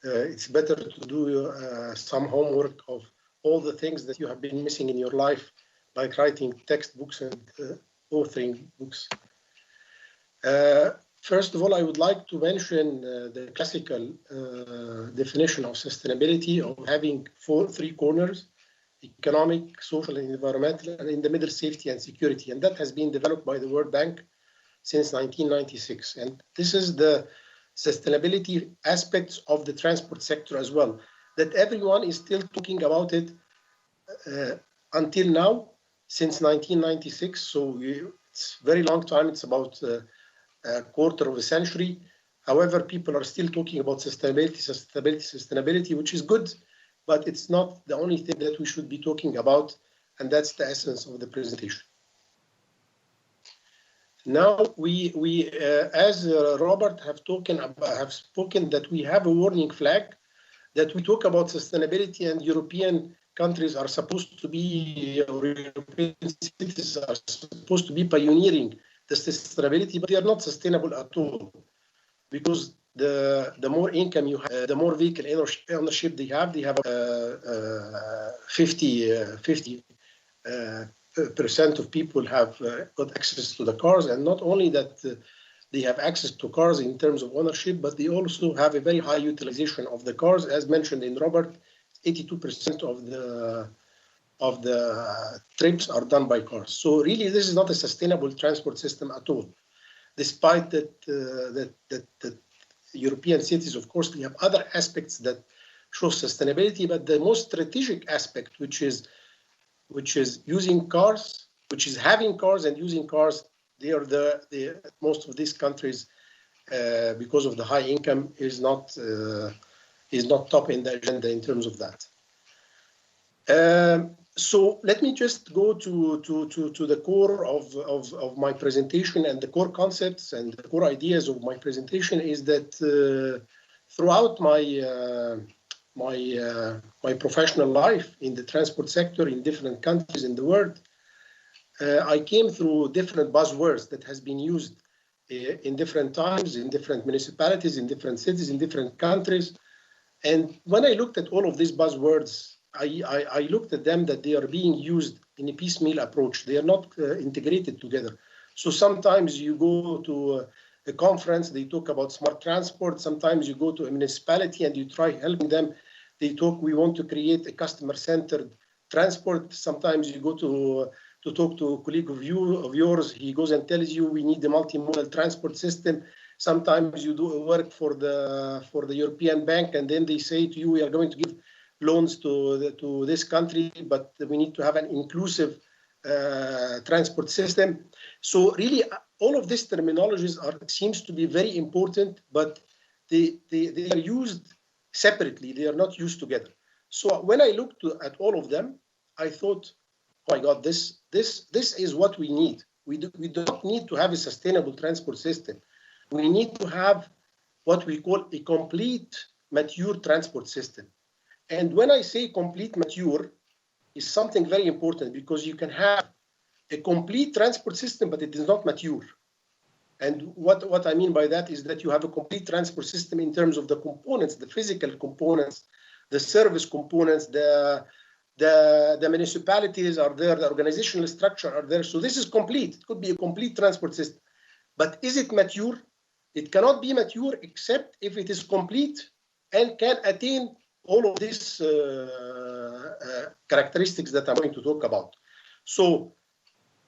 it's better to do some homework of all the things that you have been missing in your life by writing textbooks and authoring books. First of all, I would like to mention the classical definition of sustainability of having three corners: economic, social, and environmental, and in the middle, safety and security. And that has been developed by the World Bank since 1996. And this is the sustainability aspects of the transport sector as well, that everyone is still talking about it until now, since 1996. So it's a very long time. It's about a quarter of a century. However, people are still talking about sustainability, which is good. But it's not the only thing that we should be talking about, and that's the essence of the presentation. Now, we as Robert have spoken that we have a warning flag, that we talk about sustainability, and European countries are supposed to be, or European cities are supposed to be pioneering the sustainability, but they are not sustainable at all, because the more income you have, the more vehicle ownership they have. They have 50% of people have got access to the cars, and not only that they have access to cars in terms of ownership, but they also have a very high utilization of the cars. As mentioned in Robert, 82% of the trips are done by cars. So really, this is not a sustainable transport system at all. Despite that European cities, of course, they have other aspects that show sustainability, but the most strategic aspect, which is using cars, which is having cars and using cars, they are most of these countries, because of the high income, is not top in the agenda in terms of that. So let me just go to the core of my presentation, and the core concepts and the core ideas of my presentation is that throughout my professional life in the transport sector in different countries in the world, I came through different buzzwords that has been used in different times, in different municipalities, in different cities, in different countries. And when I looked at all of these buzzwords, I looked at them that they are being used in a piecemeal approach. They are not integrated together. So sometimes you go to a conference, they talk about smart transport. Sometimes you go to a municipality and you try helping them. They talk, we want to create a customer-centered transport. Sometimes you go to talk to a colleague of yours. He goes and tells you we need a multimodal transport system. Sometimes you do work for the European Bank, and then they say to you, we are going to give loans to this country, but we need to have an inclusive transport system. So really, all of these terminologies seems to be very important, but they are used separately. They are not used together. So when I looked at all of them, I thought, oh my God, this is what we need. We don't need to have a sustainable transport system. We need to have what we call a complete mature transport system. And when I say complete mature, is something very important, because you can have a complete transport system, but it is not mature. And what I mean by that is that you have a complete transport system in terms of the components, the physical components, the service components, the municipalities are there, the organizational structure are there. So this is complete. It could be a complete transport system. But is it mature? It cannot be mature except if it is complete and can attain all of these characteristics that I'm going to talk about. So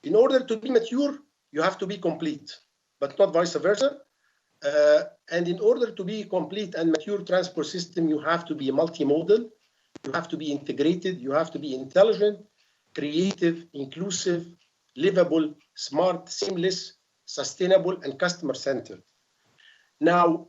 in order to be mature, you have to be complete, but not vice versa. And in order to be complete and mature transport system, you have to be multimodal, you have to be integrated, you have to be intelligent, creative, inclusive, livable, smart, seamless, sustainable, and customer-centered. Now,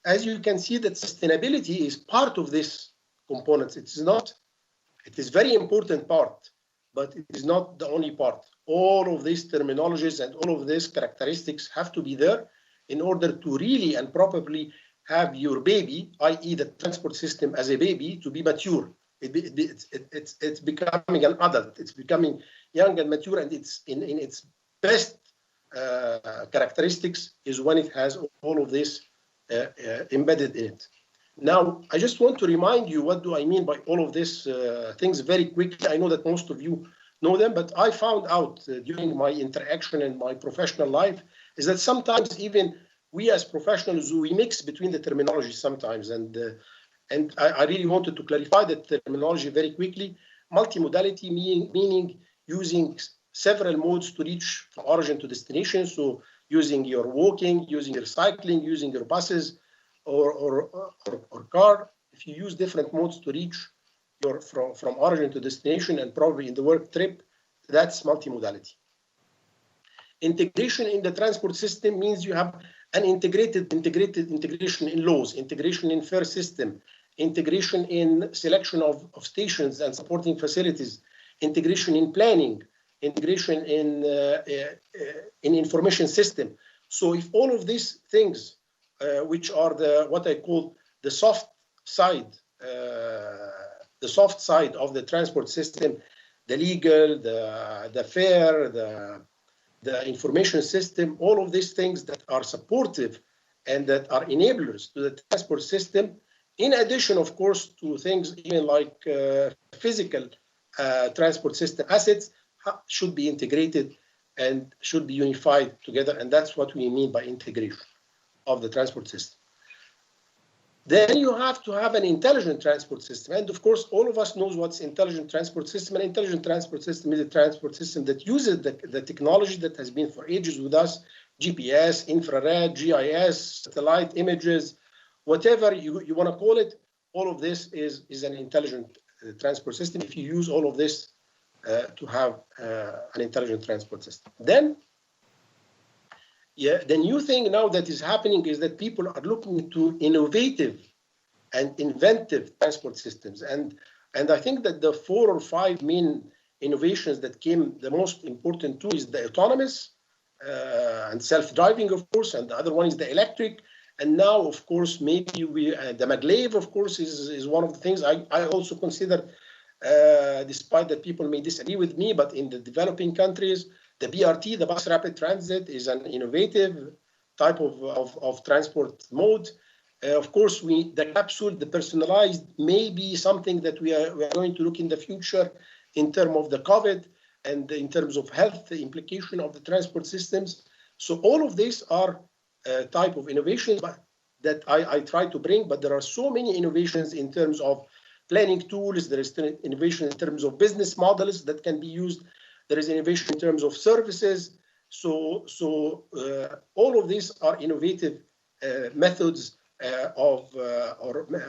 as you can see, that sustainability is part of this component. It is very important part, but it is not the only part. All of these terminologies and all of these characteristics have to be there in order to really and properly have your baby, i.e. the transport system as a baby, to be mature. It's becoming an adult. It's becoming young and mature, and it's in its best characteristics is when it has all of this embedded in it. Now, I just want to remind you, what do I mean by all of these things very quickly. I know that most of you know them, but I found out during my interaction in my professional life is that sometimes even we as professionals, we mix between the terminology sometimes. And I really wanted to clarify the terminology very quickly. Multimodality meaning using several modes to reach from origin to destination. So using your walking, using your cycling, using your buses or car. If you use different modes to reach your from origin to destination and probably in the work trip, that's multimodality. Integration in the transport system means you have an integrated integration in laws, integration in fare system, integration in selection of stations and supporting facilities, integration in planning, integration in information system. So if all of these things, which are what I call the soft side of the transport system, the legal, the fare, the information system, all of these things that are supportive and that are enablers to the transport system, in addition, of course, to things even like physical transport system assets, should be integrated and should be unified together. And that's what we mean by integration of the transport system. Then you have to have an intelligent transport system. And of course, all of us knows what's intelligent transport system. An intelligent transport system is a transport system that uses the technology that has been for ages with us, GPS, infrared, GIS, satellite images, whatever you want to call it. All of this is an intelligent transport system if you use all of this to have an intelligent transport system. Then, the new thing now that is happening is that people are looking to innovative and inventive transport systems. And I think that the 4 or 5 main innovations that came, the most important two is the autonomous and self-driving, of course, and the other one is the electric. And now, of course, maybe the maglev, of course, is one of the things I also consider, despite that people may disagree with me, but in the developing countries, the BRT, the bus rapid transit, is an innovative type of transport mode. Of course, the capsule, the personalized, may be something that we are going to look in the future in terms of the COVID and in terms of health, the implication of the transport systems. So all of these are type of innovations that I try to bring, but there are so many innovations in terms of planning tools. There is innovation in terms of business models that can be used. There is innovation in terms of services. So all of these are innovative methods or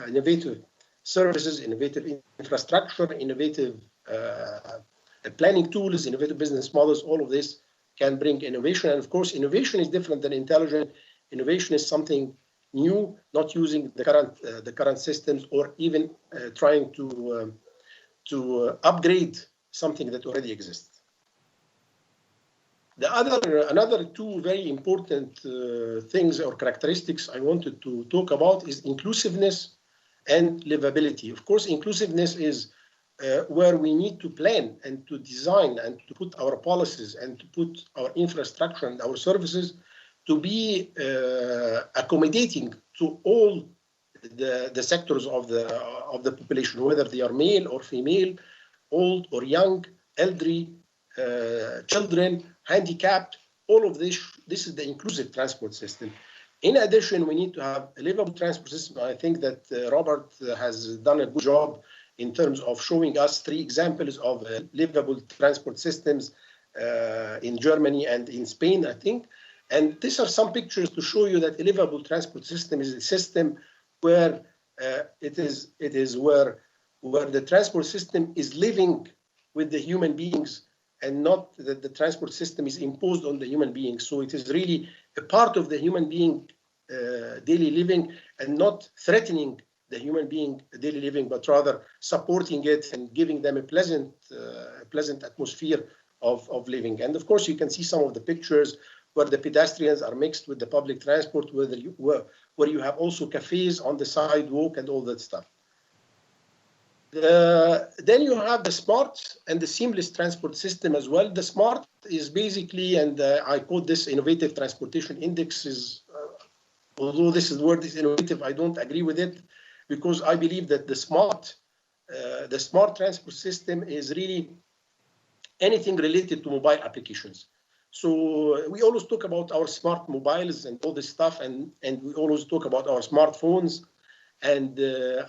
innovative services, innovative infrastructure, innovative planning tools, innovative business models. All of this can bring innovation. And of course, innovation is different than intelligent. Innovation is something new, not using the current systems, or even trying to upgrade something that already exists. Another two very important things or characteristics I wanted to talk about is inclusiveness and livability. Of course, inclusiveness is where we need to plan and to design and to put our policies and to put our infrastructure and our services to be accommodating to all the sectors of the population, whether they are male or female, old or young, elderly, children, handicapped. All of this is the inclusive transport system. In addition, we need to have a livable transport system. I think that Robert has done a good job in terms of showing us 3 examples of livable transport systems in Germany and in Spain, I think. And these are some pictures to show you that a livable transport system is a system where it is where the transport system is living with the human beings, and not that the transport system is imposed on the human being. So it is really a part of the human being daily living, and not threatening the human being daily living, but rather supporting it and giving them a pleasant atmosphere of living. And of course, you can see some of the pictures where the pedestrians are mixed with the public transport, where you have also cafes on the sidewalk and all that stuff. Then you have the smart and the seamless transport system as well. The smart is basically, and I quote this innovative transportation index, is although this word is innovative, I don't agree with it, because I believe that the smart transport system is really anything related to mobile applications. So we always talk about our smart mobiles and all this stuff, and we always talk about our smartphones. And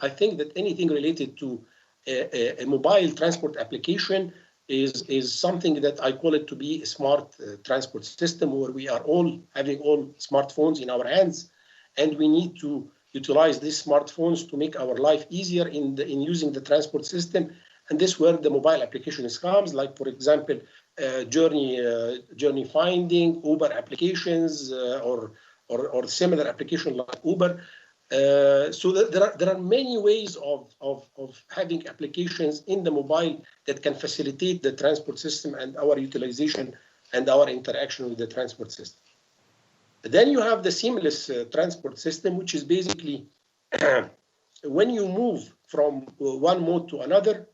I think that anything related to a mobile transport application is something that I call it to be a smart transport system, where we are all having all smartphones in our hands, and we need to utilize these smartphones to make our life easier in using the transport system. And this is where the mobile application comes, like, for example, journey finding, Uber applications, or similar application like Uber. So there are many ways of having applications in the mobile that can facilitate the transport system and our utilization and our interaction with the transport system. Then you have the seamless transport system, which is basically when you move from one mode to another,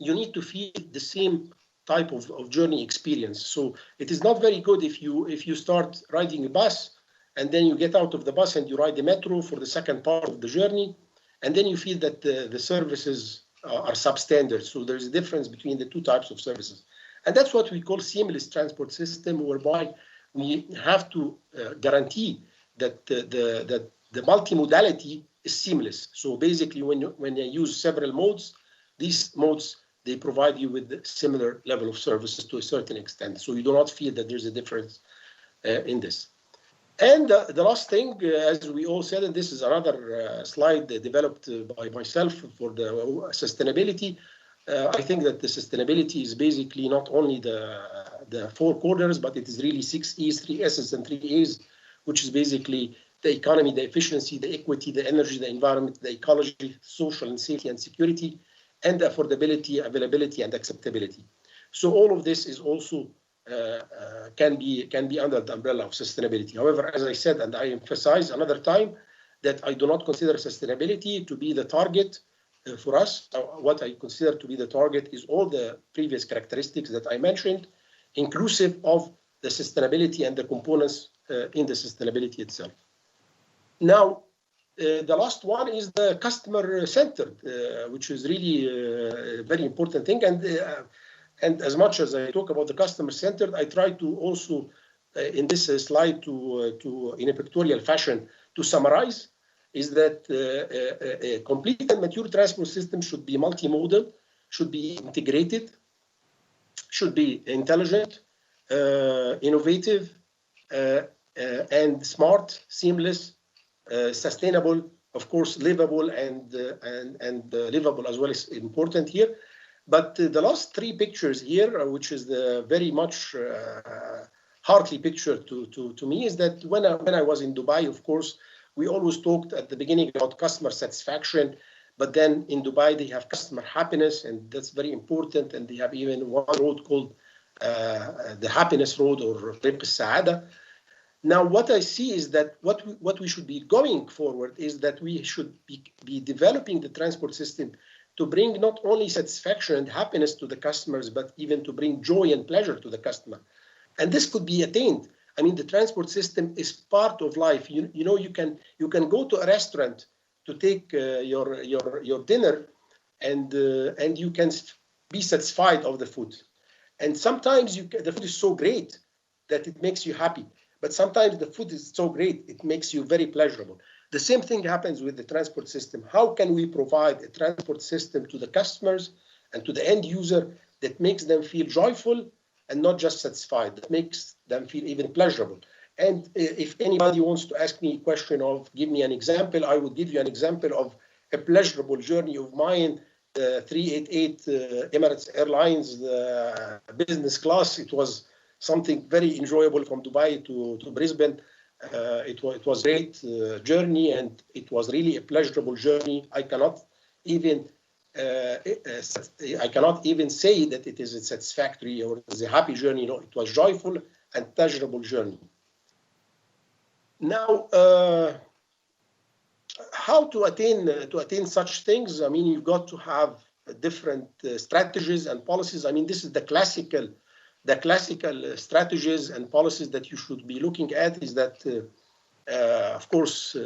you need to feel the same type of journey experience. So it is not very good if you start riding a bus, and then you get out of the bus and you ride the metro for the second part of the journey, and then you feel that the services are substandard. So there's a difference between the two types of services. And that's what we call seamless transport system, whereby we have to guarantee that the multimodality is seamless. So basically, when you use several modes, these modes, they provide you with a similar level of services to a certain extent. So you do not feel that there's a difference in this. And the last thing, as we all said, and this is another slide developed by myself for the sustainability. I think that the sustainability is basically not only the 4 corners, but it is really 6 E's, 3 S's, and 3 A's, which is basically the economy, the efficiency, the equity, the energy, the environment, the ecology, social and safety and security, and affordability, availability, and acceptability. So all of this is also can be under the umbrella of sustainability. However, as I said, and I emphasize another time, that I do not consider sustainability to be the target for us. What I consider to be the target is all the previous characteristics that I mentioned, inclusive of the sustainability and the components in the sustainability itself. Now, the last one is the customer-centered, which is really a very important thing. And as much as I talk about the customer-centered, I try to also, in this slide, to in a pictorial fashion, to summarize, is that a complete and mature transport system should be multimodal, should be integrated, should be intelligent, innovative, and smart, seamless, sustainable, of course, livable, and livable as well is important here. But the last three pictures here, which is the very much heartly picture to me, is that when I was in Dubai, of course, we always talked at the beginning about customer satisfaction, but then in Dubai they have customer happiness, and that's very important. And they have even one road called the Happiness Road, or Tariq al-Saada. Now, what I see is that what we should be going forward is that we should be developing the transport system to bring not only satisfaction and happiness to the customers, but even to bring joy and pleasure to the customer. And this could be attained. I mean, the transport system is part of life. You know, you can go to a restaurant to take your dinner, and you can be satisfied of the food. And sometimes the food is so great that it makes you happy. But sometimes the food is so great, it makes you very pleasurable. The same thing happens with the transport system. How can we provide a transport system to the customers and to the end user that makes them feel joyful and not just satisfied, that makes them feel even pleasurable? And if anybody wants to ask me a question of, give me an example, I would give you an example of a pleasurable journey of mine, 388 Emirates Airlines, the business class. It was something very enjoyable from Dubai to Brisbane. It was a great journey, and it was really a pleasurable journey. I cannot even say that it is a satisfactory or it is a happy journey. No, it was joyful and pleasurable journey. Now, how to attain such things? I mean, you've got to have different strategies and policies. I mean, this is the classical strategies and policies that you should be looking at. Is that, of course,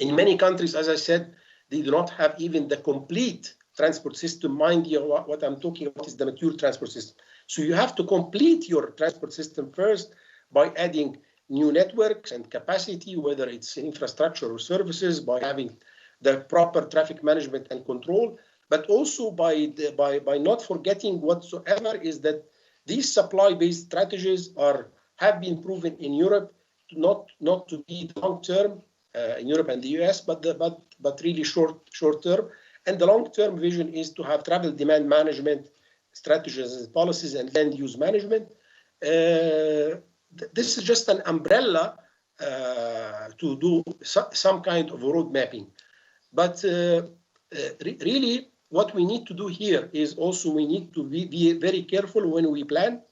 in many countries, as I said, they do not have even the complete transport system. Mind you, what I'm talking about is the mature transport system. So you have to complete your transport system first by adding new networks and capacity, whether it's infrastructure or services, by having the proper traffic management and control, but also by not forgetting whatsoever is that these supply-based strategies have been proven in Europe not to be long-term in Europe and the US, but really short-term. And the long-term vision is to have travel demand management strategies and policies and land use management. This is just an umbrella to do some kind of road mapping. But really, what we need to do here is also we need to be very careful when we plan.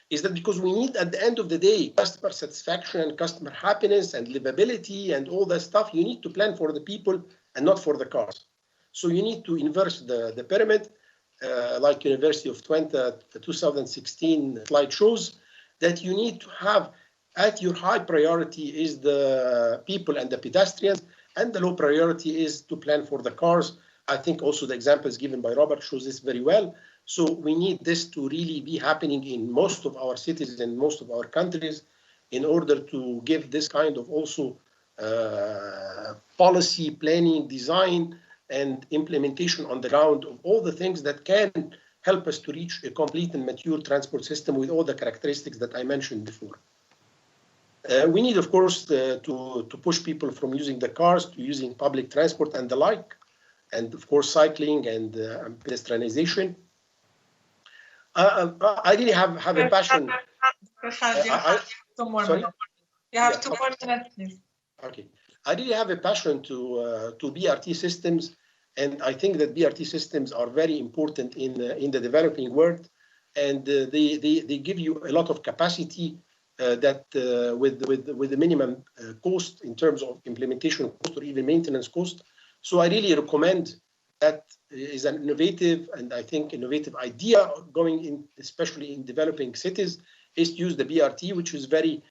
Is that because we need, at the end of the day, customer satisfaction, customer happiness, and livability, and all that stuff. You need to plan for the people and not for the cars. So you need to inverse the pyramid, like University of Twente 2016 slide shows, that you need to have at your high priority is the people and the pedestrians, and the low priority is to plan for the cars. I think also the examples given by Robert shows this very well. So we need this to really be happening in most of our cities and most of our countries in order to give this kind of also policy, planning, design, and implementation on the ground of all the things that can help us to reach a complete and mature transport system with all the characteristics that I mentioned before. We need, of course, to push people from using the cars to using public transport and the like, and of course cycling and pedestrianization. I really have a passion. Khaled, you have 2 more minutes. You have 2 more minutes, please. Okay. I really have a passion to BRT systems, and I think that BRT systems are very important in the developing world, and they give you a lot of capacity that with the minimum cost in terms of implementation cost or even maintenance cost. So I really recommend that is an innovative and I think innovative idea going in, especially in developing cities, is to use the BRT, which is very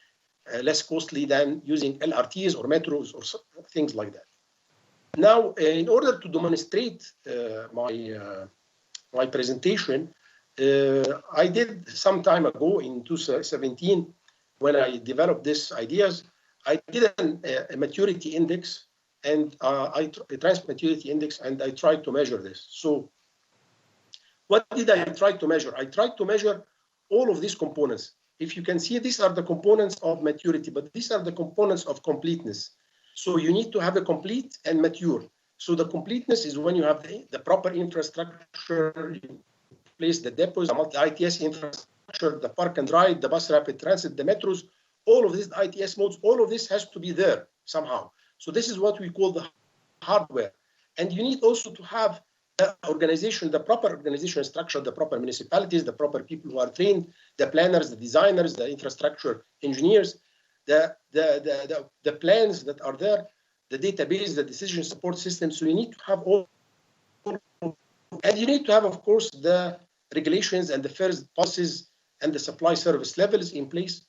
less costly than using LRTs or metros or things like that. Now, in order to demonstrate my presentation, I did some time ago in 2017, when I developed these ideas, I did a maturity index and a transport maturity index, and I tried to measure this. So what did I try to measure? I tried to measure all of these components. If you can see, these are the components of maturity, but these are the components of completeness. So you need to have a complete and mature. So the completeness is when you have the proper infrastructure, you place the depots, the multi-ITS infrastructure, the park and ride, the bus rapid transit, the metros, all of these ITS modes, all of this has to be there somehow. So this is what we call the hardware. And you need also to have the organization, the proper organizational structure, the proper municipalities, the proper people who are trained, the planners, the designers, the infrastructure engineers, the plans that are there, the database, the decision support system. So you need to have all, and you need to have, of course, the regulations and the fair policies and the supply service levels in place.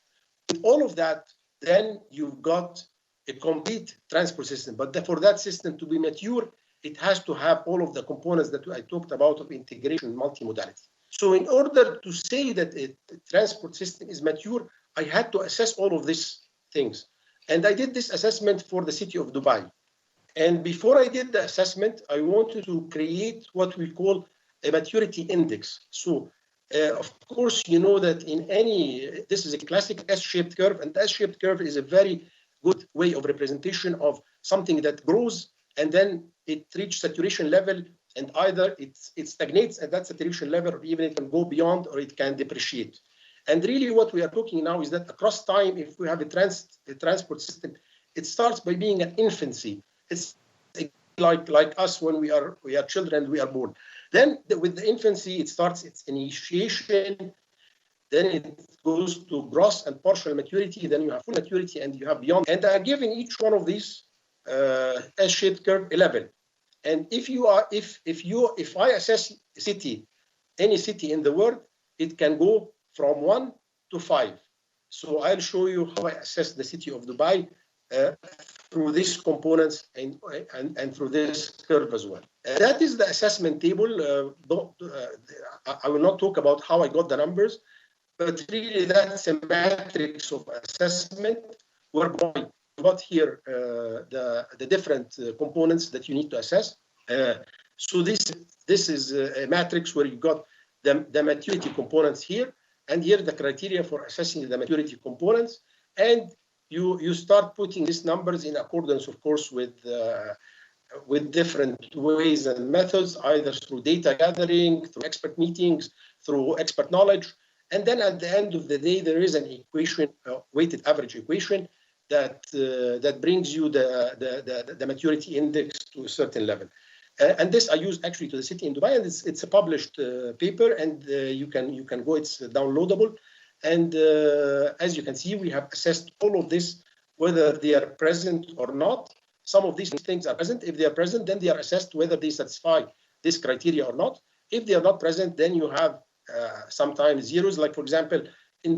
With all of that, then you've got a complete transport system. But for that system to be mature, it has to have all of the components that I talked about of integration and multimodality. So in order to say that a transport system is mature, I had to assess all of these things. And I did this assessment for the city of Dubai. And before I did the assessment, I wanted to create what we call a maturity index. So of course, you know that this is a classic S-shaped curve, and the S-shaped curve is a very good way of representation of something that grows and then it reaches saturation level, and either it stagnates at that saturation level, or even it can go beyond, or it can depreciate. And really what we are talking now is that across time, if we have a transport system, it starts by being an infancy. It's like us when we are children, we are born. Then with the infancy, it starts its initiation, then it goes to gross and partial maturity, then you have full maturity, and you have beyond. And I give in each one of these S-shaped curve a level. And if I assess a city, any city in the world, it can go from 1 to 5. So I'll show you how I assess the city of Dubai through these components and through this curve as well. That is the assessment table. I will not talk about how I got the numbers, but really that's a matrix of assessment whereby you got here the different components that you need to assess. So this is a matrix where you got the maturity components here, and here the criteria for assessing the maturity components, and you start putting these numbers in accordance, of course, with different ways and methods, either through data gathering, through expert meetings, through expert knowledge. And then at the end of the day, there is an equation, weighted average equation, that brings you the maturity index to a certain level. And this I use actually to the city in Dubai, and it's a published paper, and you can go, it's downloadable. And as you can see, we have assessed all of this, whether they are present or not. Some of these things are present. If they are present, then they are assessed whether they satisfy this criteria or not. If they are not present, then you have sometimes zeros. Like, for example, in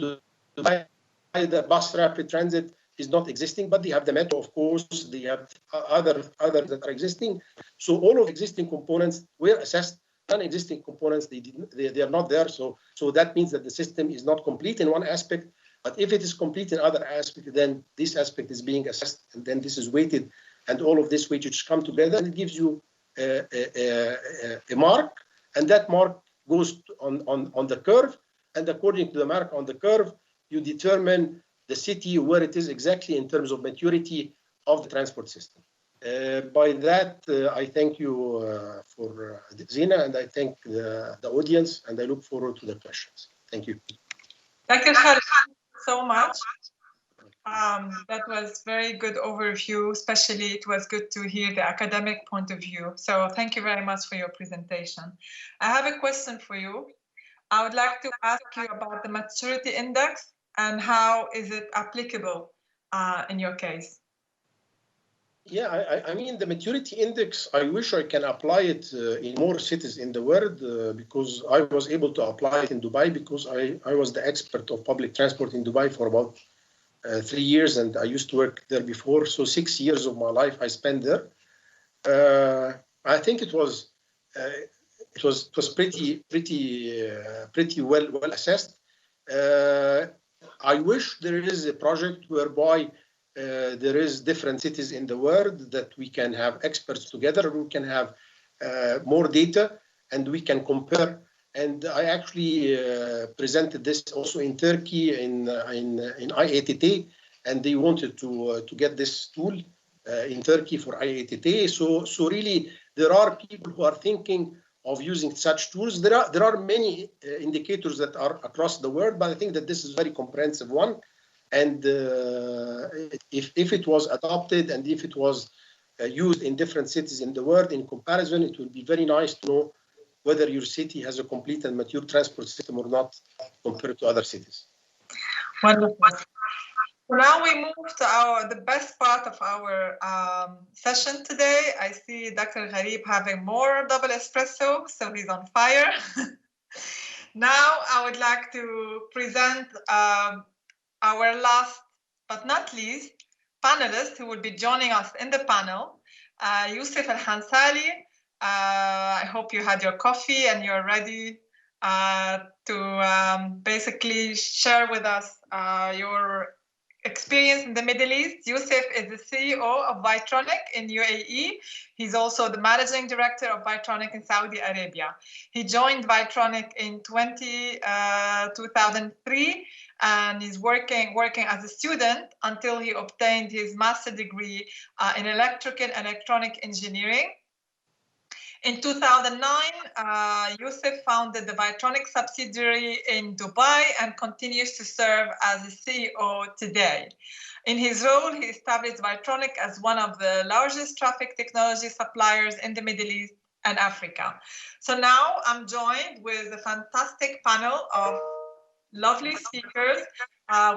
Dubai, the bus rapid transit is not existing, but they have the metro, of course. They have other that are existing. So all of existing components were assessed. Non-existing components, they are not there. So that means that the system is not complete in one aspect. But if it is complete in other aspect, then this aspect is being assessed, and then this is weighted, and all of this weightage come together, and it gives you a mark, and that mark goes on the curve, and according to the mark on the curve, you determine the city where it is exactly in terms of maturity of the transport system. By that, I thank you for Zina, and I thank the audience, and I look forward to the questions. Thank you. Thank you, Khaled, so much. That was very good overview, especially it was good to hear the academic point of view. So thank you very much for your presentation. I have a question for you. I would like to ask you about the maturity index and how is it applicable in your case? Yeah, I mean, the maturity index, I wish I can apply it in more cities in the world because I was able to apply it in Dubai because I was the expert of public transport in Dubai for about 3 years, and I used to work there before. So 6 years of my life I spent there. I think it was pretty well assessed. I wish there is a project whereby there is different cities in the world that we can have experts together, we can have more data, and we can compare. And I actually presented this also in Turkey in IATT, and they wanted to get this tool in Turkey for IATT. So really, there are people who are thinking of using such tools. There are many indicators that are across the world, but I think that this is a very comprehensive one. And if it was adopted and if it was used in different cities in the world in comparison, it would be very nice to know whether your city has a complete and mature transport system or not compared to other cities. Wonderful. So now we move to the best part of our session today. I see Dr. Gharib having more double espresso, so he's on fire. Now I would like to present our last but not least panelist who will be joining us in the panel, Youssef Al-Hansali. I hope you had your coffee and you're ready to basically share with us your experience in the Middle East. Youssef is the CEO of Vitronic in UAE. He's also the managing director of Vitronic in Saudi Arabia. He joined Vitronic in 2003 and is working as a student until he obtained his master's degree in electrical and electronic engineering. In 2009, Youssef founded the Vitronic subsidiary in Dubai and continues to serve as the CEO today. In his role, he established Vitronic as one of the largest traffic technology suppliers in the Middle East and Africa. So now I'm joined with a fantastic panel of lovely speakers.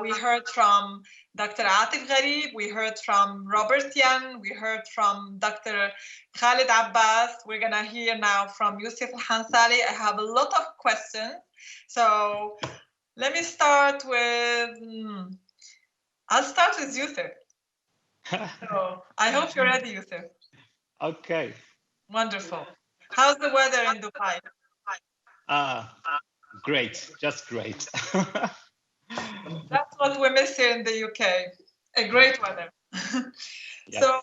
We heard from Dr. Atif Gharib, we heard from Robert Yan, we heard from Dr. Khaled Abbas. We're gonna hear now from Youssef Al-Hansali. I have a lot of questions. So let me start with, I'll start with Youssef. So I hope you're ready, Youssef. Okay. Wonderful. How's the weather in Dubai? Great, just great. That's what we miss here in the UK, a great weather. Yes. So,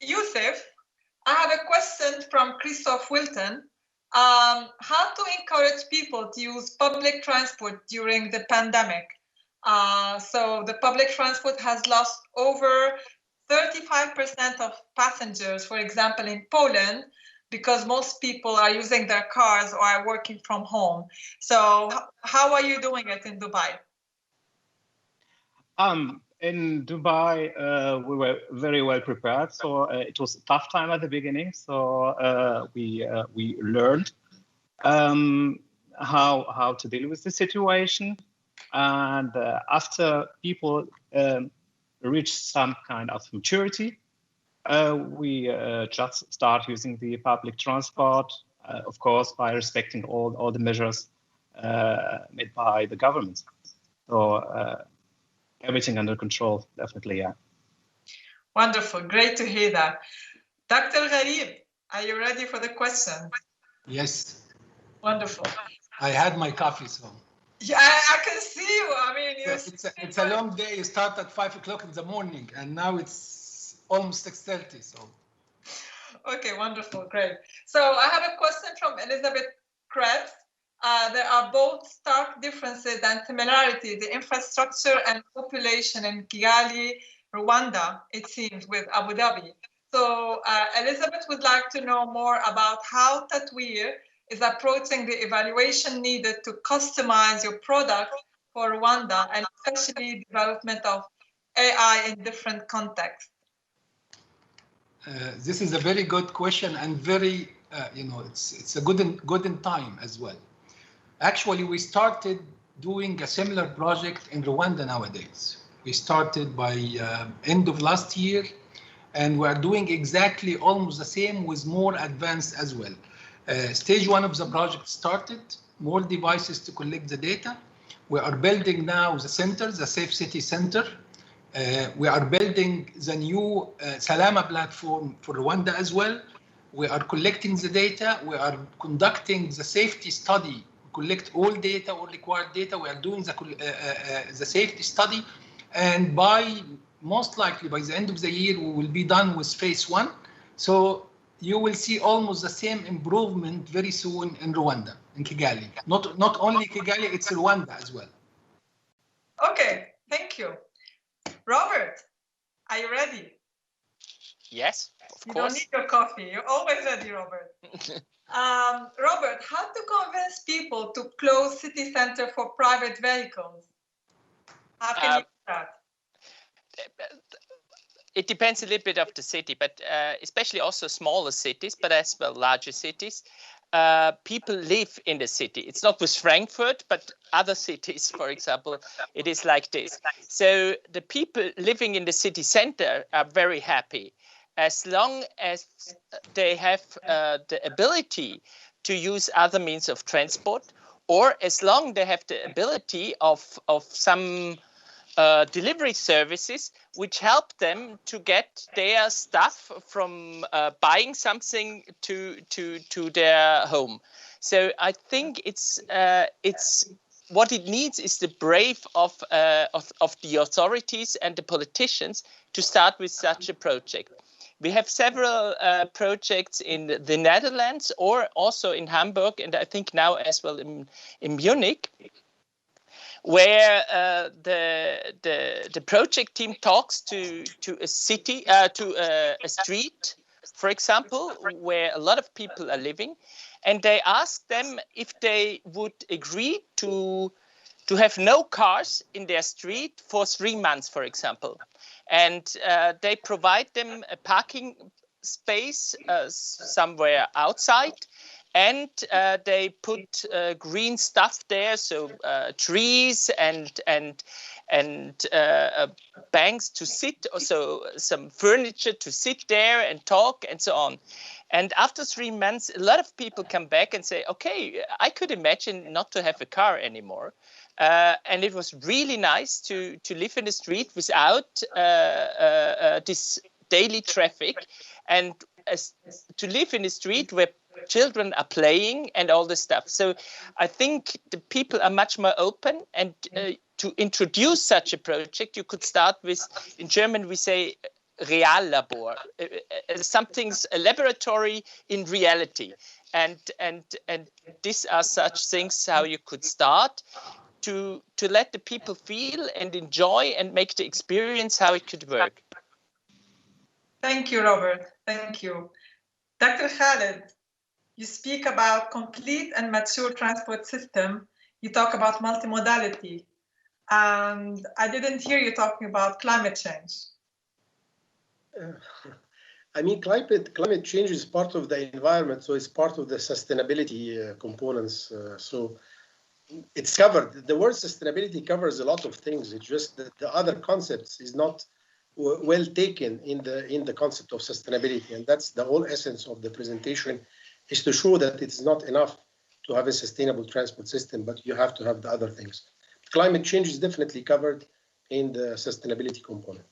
Youssef, I have a question from Christoph Wilton. How to encourage people to use public transport during the pandemic? So the public transport has lost over 35% of passengers, for example, in Poland, because most people are using their cars or are working from home. So how are you doing it in Dubai? In Dubai, we were very well prepared. So it was a tough time at the beginning. So we learned how to deal with the situation. And after people reach some kind of maturity, we just start using the public transport, of course, by respecting all the measures made by the government. So everything under control, definitely, yeah. Wonderful, great to hear that. Dr. Gharib, are you ready for the question? Yes. Wonderful. I had my coffee, so. Yeah, I can see you. I mean, it's a long day. You start at 5 o'clock in the morning, and now it's almost 6:30. So. Okay, wonderful, great. So I have a question from Elizabeth Krebs. There are both stark differences and similarities, the infrastructure and population in Kigali, Rwanda, it seems, with Abu Dhabi. So Elizabeth would like to know more about how Tatweer is approaching the evaluation needed to customize your product for Rwanda, and especially development of AI in different contexts. This is a very good question, and very, it's a good in time as well. Actually, we started doing a similar project in Rwanda nowadays. We started by end of last year, and we're doing exactly almost the same with more advanced as well. Stage one of the project started, more devices to collect the data. We are building now the center, the Safe City Center. We are building the new Salama platform for Rwanda as well. We are collecting the data. We are conducting the safety study. We collect all data, all required data. We are doing the safety study. And most likely by the end of the year, we will be done with phase 1. So you will see almost the same improvement very soon in Rwanda, in Kigali. Not only Kigali, it's Rwanda as well. Okay, thank you. Robert, are you ready? Yes, of course. You don't need your coffee. You're always ready, Robert. Robert, how to convince people to close city center for private vehicles? How can you do that? It depends a little bit of the city, but especially also smaller cities, but as well larger cities. People live in the city. It's not with Frankfurt, but other cities, for example, it is like this. So the people living in the city center are very happy as long as they have the ability to use other means of transport, or as long as they have the ability of some delivery services which help them to get their stuff from buying something to their home. So I think it's what it needs is the brave of the authorities and the politicians to start with such a project. We have several projects in the Netherlands or also in Hamburg, and I think now as well in Munich, where the project team talks to a city, to a street, for example, where a lot of people are living, and they ask them if they would agree to have no cars in their street for 3 months, for example. And they provide them a parking space somewhere outside. And they put green stuff there, so trees and banks to sit, also some furniture to sit there and talk and so on. And after 3 months, a lot of people come back and say, okay, I could imagine not to have a car anymore. And it was really nice to live in the street without this daily traffic, and to live in the street where children are playing and all this stuff. So I think the people are much more open, and to introduce such a project, you could start with, in German we say Reallabor, something's a laboratory in reality, and these are such things how you could start to let the people feel and enjoy and make the experience how it could work. Thank you, Robert. Thank you. Dr. Khaled, you speak about complete and mature transport system. You talk about multimodality. And I didn't hear you talking about climate change. I mean, climate change is part of the environment, so it's part of the sustainability components. So it's covered. The word sustainability covers a lot of things. It's just that the other concepts is not well taken in the concept of sustainability, and that's the whole essence of the presentation, is to show that it's not enough to have a sustainable transport system, but you have to have the other things. Climate change is definitely covered in the sustainability component.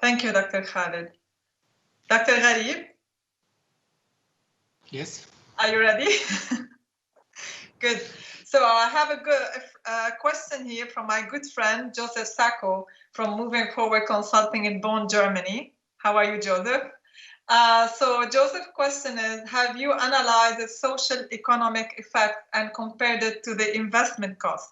Thank you, Dr. Khaled. Dr. Gharib? Yes. Are you ready? Good. So I have a question here from my good friend, Joseph Sacco, from Moving Forward Consulting in Bonn, Germany. How are you, Joseph? So Joseph's question is, have you analyzed the social economic effect and compared it to the investment cost?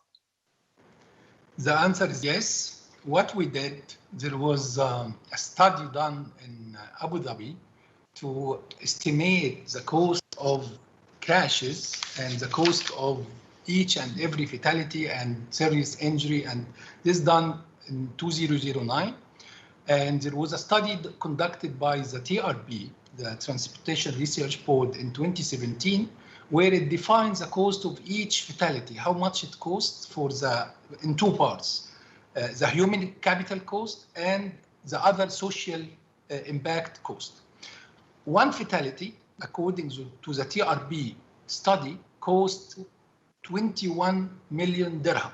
The answer is yes. What we did, there was a study done in Abu Dhabi to estimate the cost of crashes and the cost of each and every fatality and serious injury, and this done in 2009. And there was a study conducted by the TRB, the Transportation Research Board, in 2017, where it defines the cost of each fatality, how much it costs in two parts, the human capital cost and the other social impact cost. One fatality, according to the TRB study, cost 21 million dirham.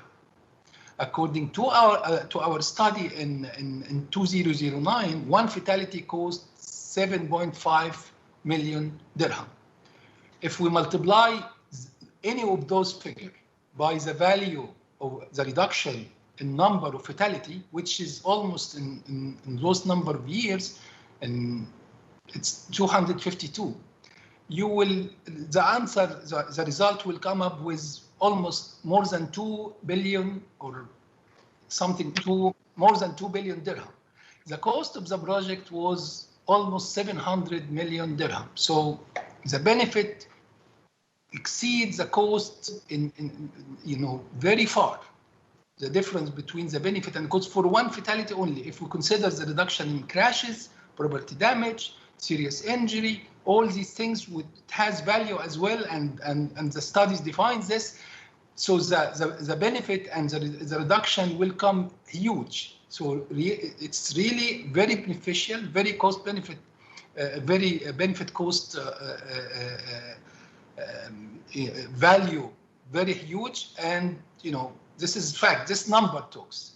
According to our study in 2009, one fatality cost 7.5 million dirham. If we multiply any of those figures by the value of the reduction in number of fatality, which is almost in those number of years, and it's 252, you will, the answer, the result will come up with almost more than 2 billion or something, more than 2 billion dirham. The cost of the project was almost 700 million dirham. So the benefit exceeds the cost in very far. The difference between the benefit and cost for one fatality only, if we consider the reduction in crashes, property damage, serious injury, all these things has value as well, and the studies define this. So the benefit and the reduction will come huge. So it's really very beneficial, very cost benefit, very benefit cost value, very huge. And this is fact. This number talks.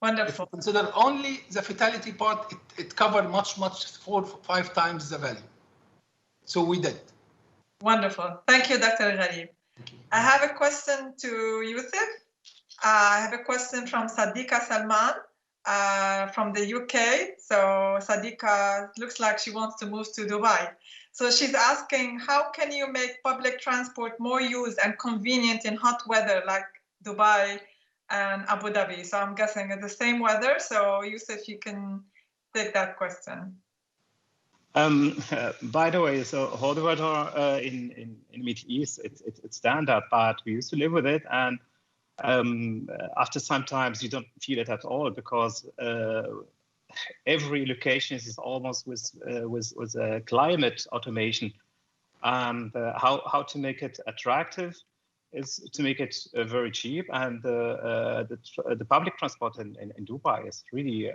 Wonderful. If you consider only the fatality part, it covered much 4 or 5 times the value. So we did. Wonderful. Thank you, Dr. Gharib. I have a question to Yusuf. I have a question from Sadiqa Salman from the UK. So Sadiqa looks like she wants to move to Dubai. So she's asking, how can you make public transport more used and convenient in hot weather like Dubai and Abu Dhabi? So I'm guessing it's the same weather. So Yusuf, you can take that question. By the way, so hot weather in Middle East, it's standard, but we used to live with it, and after some times you don't feel it at all, because every location is almost with climate automation, and how to make it attractive is to make it very cheap, and the public transport in Dubai is really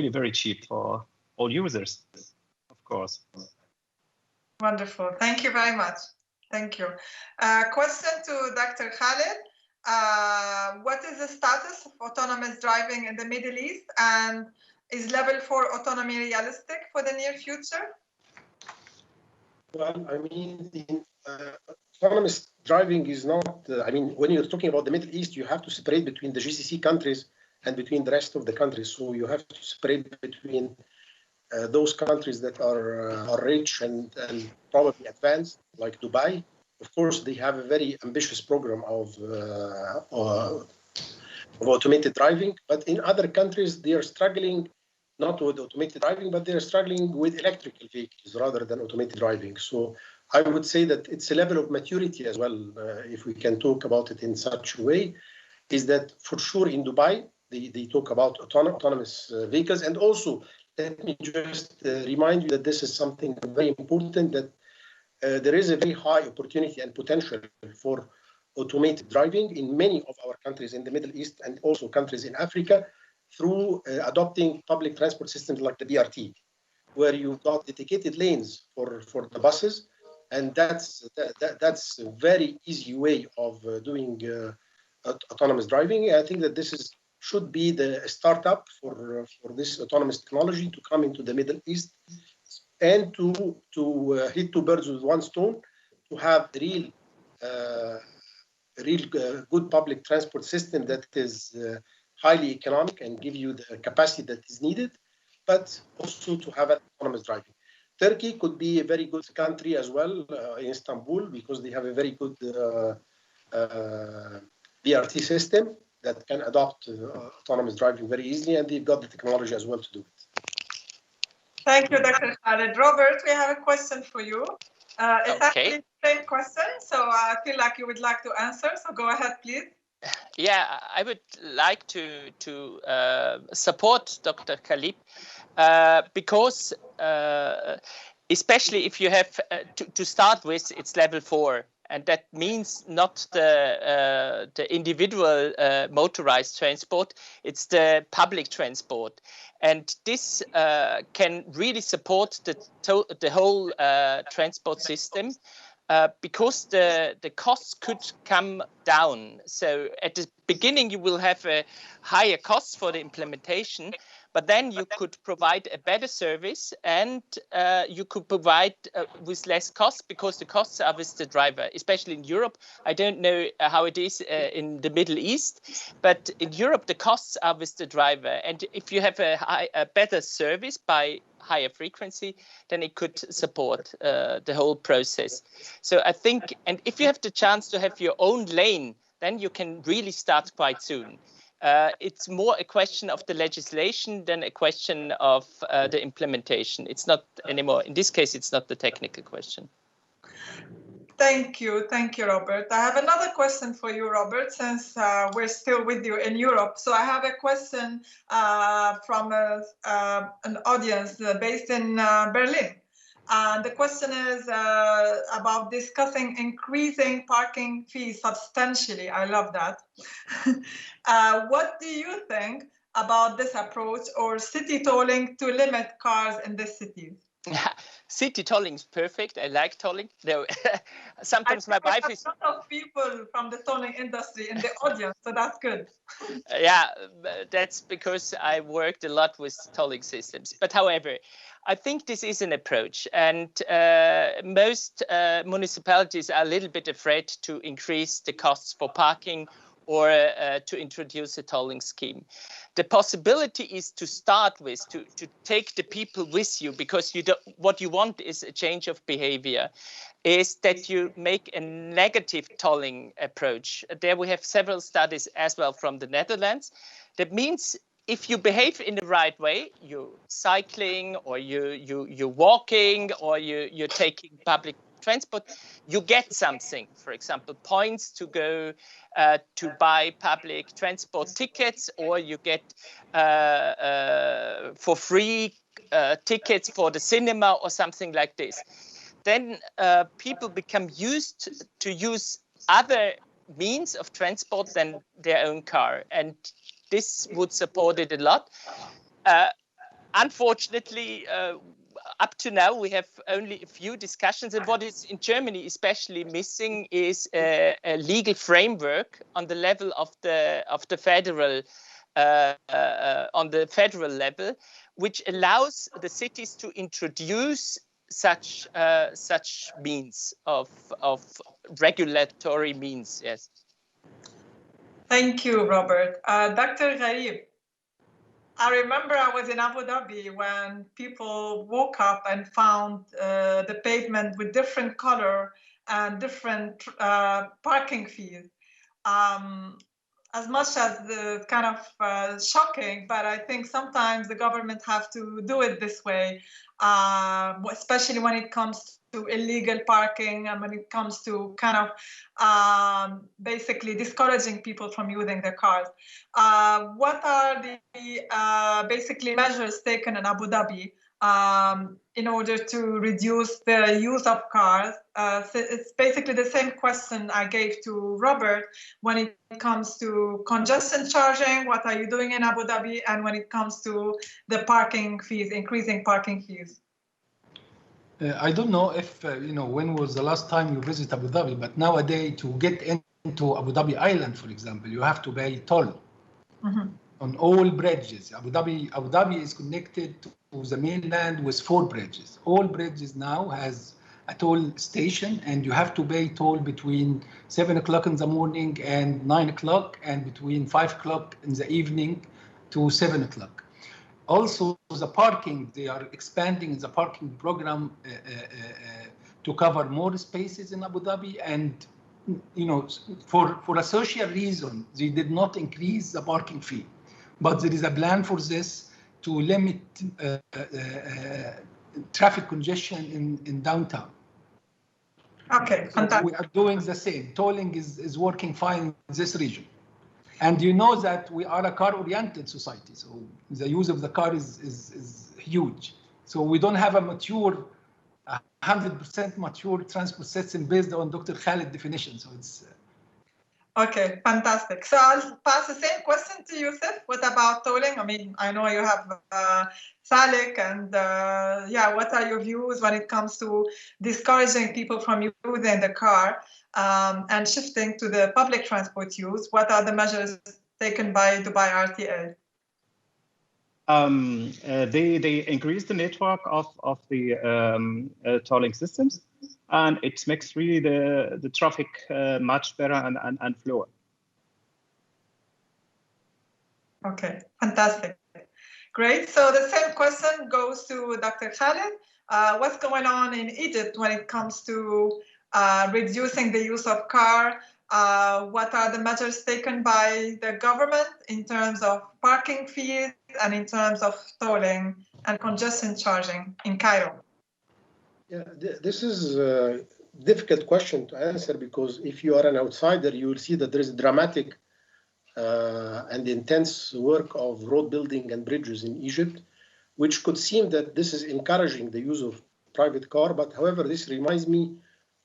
very cheap for all users, of course. Wonderful. Thank you very much. Thank you. Question to Dr. Khaled. What is the status of autonomous driving in the Middle East, and is level 4 autonomy realistic for the near future? Well, I mean, autonomous driving is not, when you're talking about the Middle East, you have to separate between the GCC countries and between the rest of the countries. So you have to separate between those countries that are rich and probably advanced, like Dubai. Of course, they have a very ambitious program of automated driving. But in other countries, they are struggling not with automated driving, but they are struggling with electrical vehicles rather than automated driving. So I would say that it's a level of maturity as well, if we can talk about it in such a way, is that for sure in Dubai, they talk about autonomous vehicles. And also, let me just remind you that this is something very important, that there is a very high opportunity and potential for automated driving in many of our countries in the Middle East and also countries in Africa through adopting public transport systems like the BRT, where you've got dedicated lanes for the buses. And that's a very easy way of doing autonomous driving. I think that this should be the startup for this autonomous technology to come into the Middle East and to hit 2 birds with 1 stone, to have a real good public transport system that is highly economic and give you the capacity that is needed, but also to have autonomous driving. Turkey could be a very good country as well, in Istanbul, because they have a very good BRT system that can adopt autonomous driving very easily, and they've got the technology as well to do it. Thank you, Dr. Khaled. Robert, we have a question for you. It's actually the same question, so I feel like you would like to answer, so go ahead, please. Yeah, I would like to support Dr. Khaled because especially if you have to start with, it's level 4. And that means not the individual motorized transport, it's the public transport. And this can really support the whole transport system. because the costs could come down. So at the beginning, you will have a higher cost for the implementation, but then you could provide a better service, and you could provide with less costs, because the costs are with the driver, especially in Europe. I don't know how it is in the Middle East, but in Europe, the costs are with the driver. And if you have a better service by higher frequency, then it could support the whole process. So I think, and if you have the chance to have your own lane, then you can really start quite soon. It's more a question of the legislation than a question of the implementation. It's not anymore, in this case, it's not the technical question. Thank you, Robert. I have another question for you, Robert, since we're still with you in Europe. So I have a question from an audience based in Berlin. The question is about discussing increasing parking fees substantially. I love that. What do you think about this approach, or city tolling to limit cars in the cities? City tolling is perfect. I like tolling. No, sometimes my wife is. A lot of people from the tolling industry in the audience, so that's good. Yeah, that's because I worked a lot with tolling systems. But however, I think this is an approach, and most municipalities are a little bit afraid to increase the costs for parking or to introduce a tolling scheme. The possibility is to start with, to take the people with you, because what you want is a change of behavior, is that you make a negative tolling approach. There we have several studies as well from the Netherlands. That means if you behave in the right way, you're cycling, or you're walking, or you're taking public transport, you get something. For example, points to go to buy public transport tickets, or you get for free tickets for the cinema or something like this. Then people become used to use other means of transport than their own car, and this would support it a lot. Unfortunately, up to now, we have only a few discussions, and what is in Germany especially missing is a legal framework on the level of the federal on the federal level, which allows the cities to introduce such means of regulatory means. Yes. Thank you, Robert. Dr. Gharib, I remember I was in Abu Dhabi when people woke up and found the pavement with different color and different parking fees. As much as the kind of shocking, but I think sometimes the government have to do it this way, especially when it comes to illegal parking and when it comes to kind of basically discouraging people from using their cars. What are the basically measures taken in Abu Dhabi in order to reduce the use of cars? So it's basically the same question I gave to Robert when it comes to congestion charging. What are you doing in Abu Dhabi? And when it comes to the parking fees, increasing parking fees? I don't know if, when was the last time you visit Abu Dhabi, but nowadays to get into Abu Dhabi Island, for example, you have to pay toll on all bridges. Abu Dhabi is connected to the mainland with 4 bridges. All bridges now has a toll station, and you have to pay toll between 7 o'clock in the morning and 9 o'clock, and between 5 o'clock in the evening to 7 o'clock. Also, the parking, they are expanding the parking program to cover more spaces in Abu Dhabi, and for a social reason, they did not increase the parking fee, but there is a plan for this to limit traffic congestion in downtown. Okay, so we are doing the same. Tolling is working fine in this region. And you know that we are a car-oriented society, so the use of the car is huge. So we don't have a mature, 100% mature transport system based on Dr. Khaled definition. So it's. Okay, fantastic. So I'll pass the same question to Yusuf. What about tolling? I mean, I know you have Salik, and yeah, what are your views when it comes to discouraging people from using the car and shifting to the public transport use? What are the measures taken by Dubai RTA? They increase the network of the tolling systems, and it makes really the traffic much better and flower. Okay, fantastic. Great. So the same question goes to Dr. Khaled. What's going on in Egypt when it comes to reducing the use of car? What are the measures taken by the government in terms of parking fees and in terms of tolling and congestion charging in Cairo? Yeah, this is a difficult question to answer, because if you are an outsider, you will see that there is dramatic and intense work of road building and bridges in Egypt, which could seem that this is encouraging the use of private car. But however, this reminds me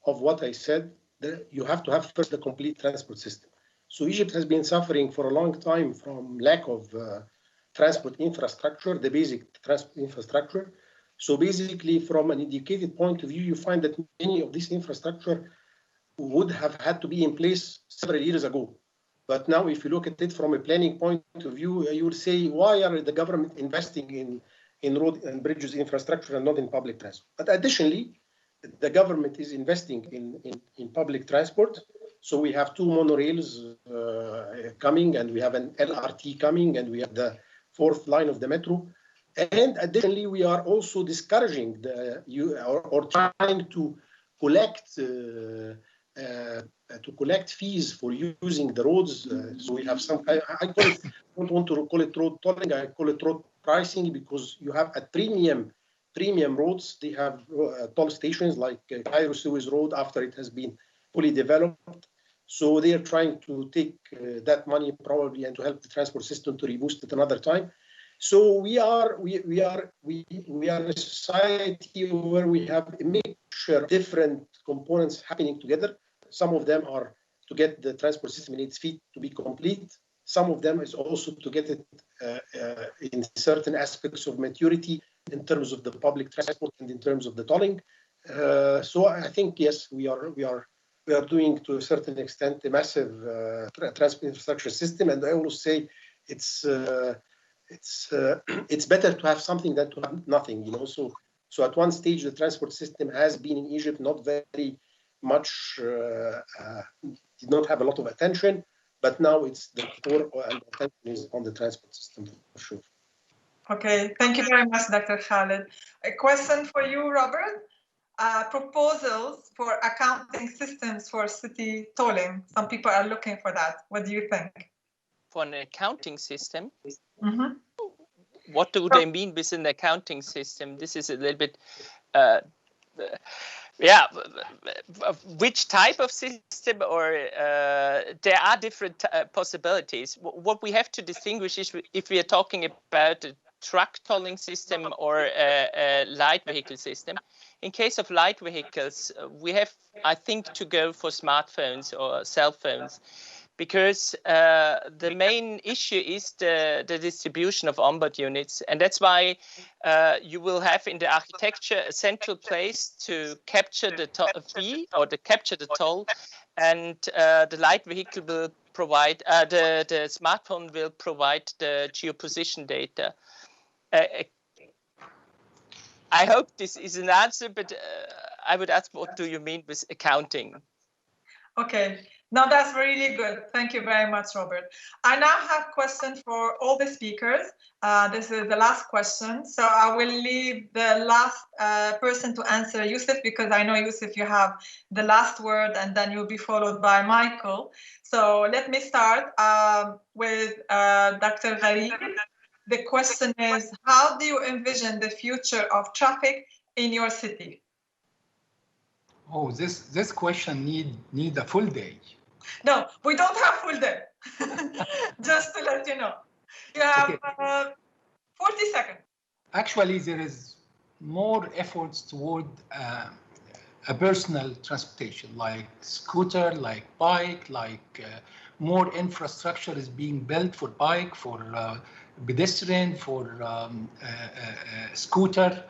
of what I said, that you have to have first the complete transport system. So Egypt has been suffering for a long time from lack of transport infrastructure, the basic transport infrastructure. So basically, from an educated point of view, you find that many of this infrastructure would have had to be in place several years ago. But now, if you look at it from a planning point of view, you would say, why are the government investing in road and bridges infrastructure and not in public transport? But additionally, the government is investing in public transport. So we have 2 monorails coming, and we have an LRT coming, and we have the 4th line of the metro. And additionally, we are also discouraging or trying to collect fees for using the roads. So we have some, I don't want to call it road tolling, I call it road pricing, because you have at premium roads, they have toll stations like Cairo Suez Road after it has been fully developed. So they are trying to take that money probably and to help the transport system to reboost it another time. So we are a society where we have a mixture of different components happening together. Some of them are to get the transport system in its feet to be complete. Some of them is also to get it in certain aspects of maturity in terms of the public transport and in terms of the tolling. So I think, yes, we are doing to a certain extent a massive transport infrastructure system, and I always say it's better to have something than to have nothing, you know. So at one stage the transport system has been in Egypt not very much, did not have a lot of attention, but now it's the core and attention is on the transport system for sure. Okay, thank you very much, Dr. Khaled. A question for you, Robert. Proposals for accounting systems for city tolling. Some people are looking for that. What do you think? For an accounting system? Mm-hmm. What do they mean with an accounting system? This is a little bit, yeah, which type of system, or there are different possibilities. What we have to distinguish is if we are talking about a truck tolling system or a light vehicle system. In case of light vehicles, we have, I think, to go for smartphones or cell phones, because the main issue is the distribution of onboard units. And that's why you will have in the architecture a central place to capture the fee or to capture the toll. And the light vehicle will provide, the smartphone will provide the geoposition data. I hope this is an answer, but I would ask, what do you mean with accounting? Okay, now that's really good. Thank you very much, Robert. I now have questions for all the speakers. This is the last question. So I will leave the last person to answer, Yusuf, because I know, Yusuf, you have the last word, and then you'll be followed by Michael. So let me start with Dr. Gharib. The question is, how do you envision the future of traffic in your city? Oh, this question need a full day. No, we don't have full day. Just to let you know. You have 40 seconds. Actually, there is more efforts toward a personal transportation, like scooter, like bike, like more infrastructure is being built for bike, for pedestrian, for scooter.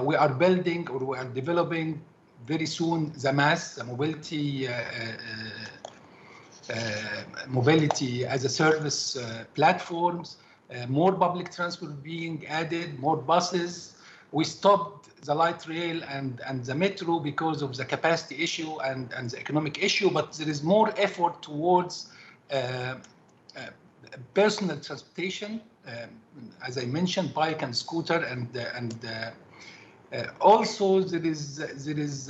We are building, or we are developing very soon, the MaaS, the mobility as a service platforms, more public transport being added, more buses. We stopped the light rail and the metro because of the capacity issue and the economic issue, but there is more effort towards personal transportation, as I mentioned, bike and scooter, and also there is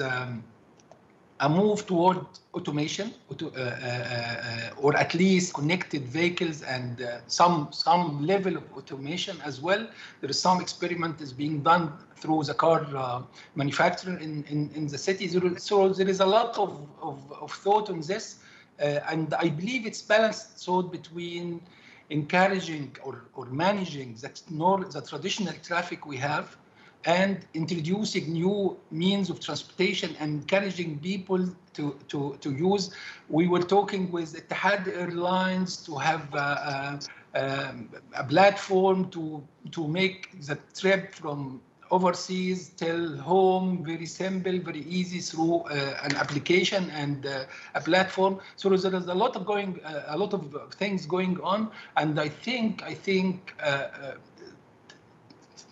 a move toward automation, or at least connected vehicles, and some level of automation as well. There is some experiment is being done through the car manufacturer in the city. So there is a lot of thought on this, and I believe it's balanced thought between encouraging or managing the traditional traffic we have, and introducing new means of transportation and encouraging people to use. We were talking with Etihad Airlines to have a platform to make the trip from overseas till home very simple, very easy through an application and a platform. So there is a lot of things going on, and I think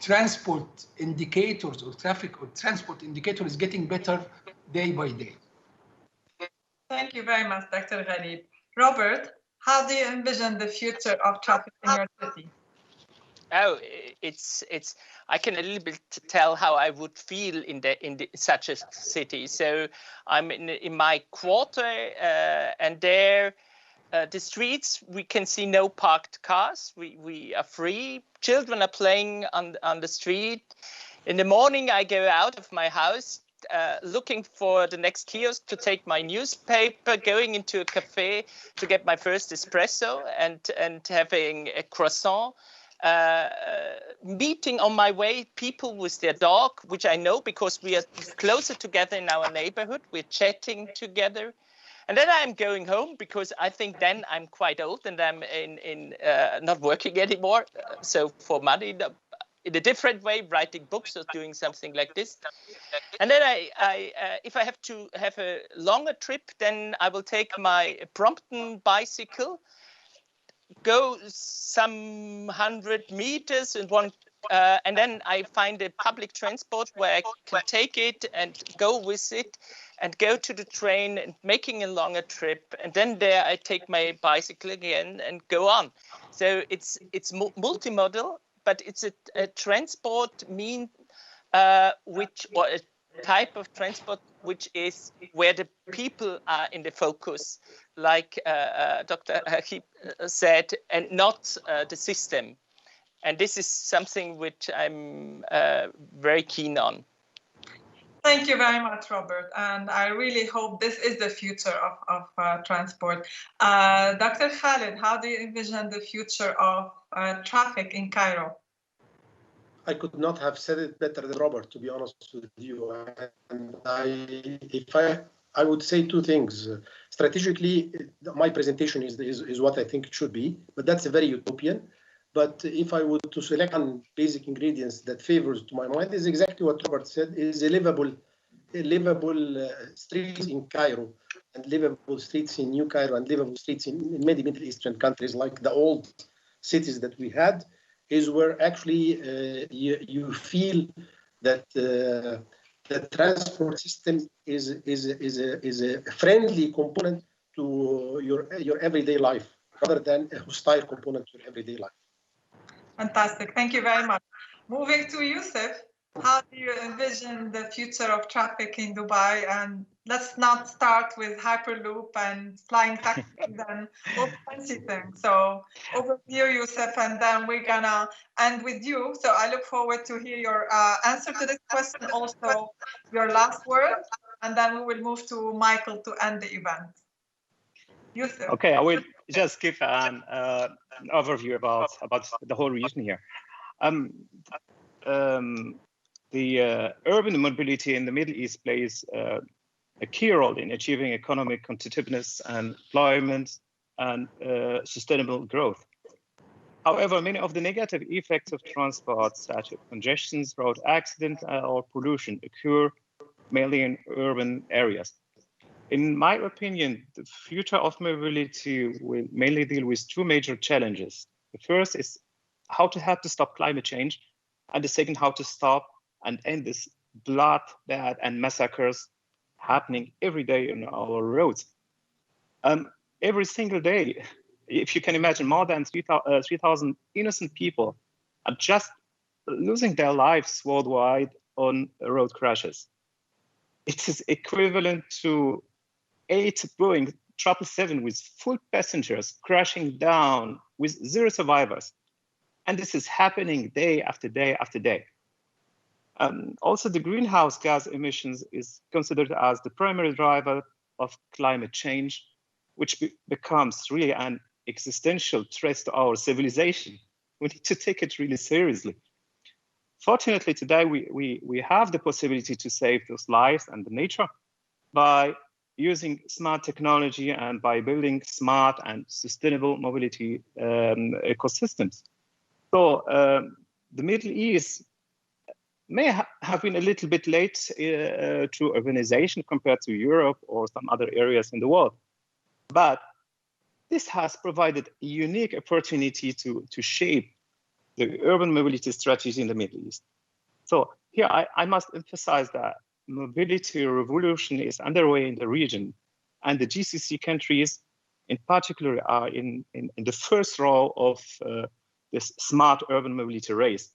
transport indicators or traffic or transport indicator is getting better day by day. Thank you very much, Dr. Khaled. Robert, how do you envision the future of traffic in your city? Oh, it's. I can a little bit tell how I would feel in such a city. So I'm in my quarter, and there, the streets, we can see no parked cars. We are free. Children are playing on the street. In the morning, I go out of my house looking for the next kiosk to take my newspaper, going into a cafe to get my first espresso and having a croissant. Meeting on my way people with their dog, which I know because we are closer together in our neighborhood. We're chatting together. And then I'm going home because I think then I'm quite old and I'm in not working anymore. So for money, in a different way, writing books or doing something like this. And then if I have to have a longer trip, then I will take my Brompton bicycle, go some 100 meters and then I find a public transport where I can take it and go with it and go to the train and making a longer trip. And then there I take my bicycle again and go on. So it's multimodal, but it's a transport mean or a type of transport which is where the people are in the focus, like Dr. Hakib said, and not the system. And this is something which I'm very keen on. Thank you very much, Robert. And I really hope this is the future of transport. Dr. Khaled, how do you envision the future of traffic in Cairo? I could not have said it better than Robert, to be honest with you. And I would say two things. Strategically, my presentation is what I think it should be, but that's a very utopian. But if I would to select one basic ingredients that favors to my mind is exactly what Robert said, is a livable streets in Cairo and livable streets in New Cairo and livable streets in many Middle Eastern countries like the old cities that we had, is where actually you feel that the transport system is a friendly component to your everyday life rather than a hostile component to your everyday life. Fantastic. Thank you very much. Moving to Yusuf, how do you envision the future of traffic in Dubai? And let's not start with Hyperloop and flying taxis and all fancy things. So over to you, Yusuf, and then we're gonna end with you. So I look forward to hear your answer to this question, also your last word, and then we will move to Michael to end the event. Yusuf. Okay, I will just give an overview about the whole region here. the urban mobility in the Middle East plays a key role in achieving economic competitiveness and employment and sustainable growth. However, many of the negative effects of transport, such as congestions, road accidents, or pollution, occur mainly in urban areas. In my opinion, the future of mobility will mainly deal with two major challenges. The first is how to stop climate change, and the second, how to stop and end this bloodbath and massacres happening every day on our roads. Every single day, if you can imagine, more than 3,000 innocent people are just losing their lives worldwide on road crashes. It is equivalent to 8 Boeing 777 with full passengers crashing down with 0 survivors. And this is happening day after day after day. Also, the greenhouse gas emissions is considered as the primary driver of climate change, which becomes really an existential threat to our civilization. We need to take it really seriously. Fortunately, today we have the possibility to save those lives and the nature by using smart technology and by building smart and sustainable mobility ecosystems. So the Middle East may have been a little bit late to urbanization compared to Europe or some other areas in the world. But this has provided a unique opportunity to shape the urban mobility strategy in the Middle East. So here I must emphasize that mobility revolution is underway in the region, and the GCC countries in particular are in the first row of this smart urban mobility race.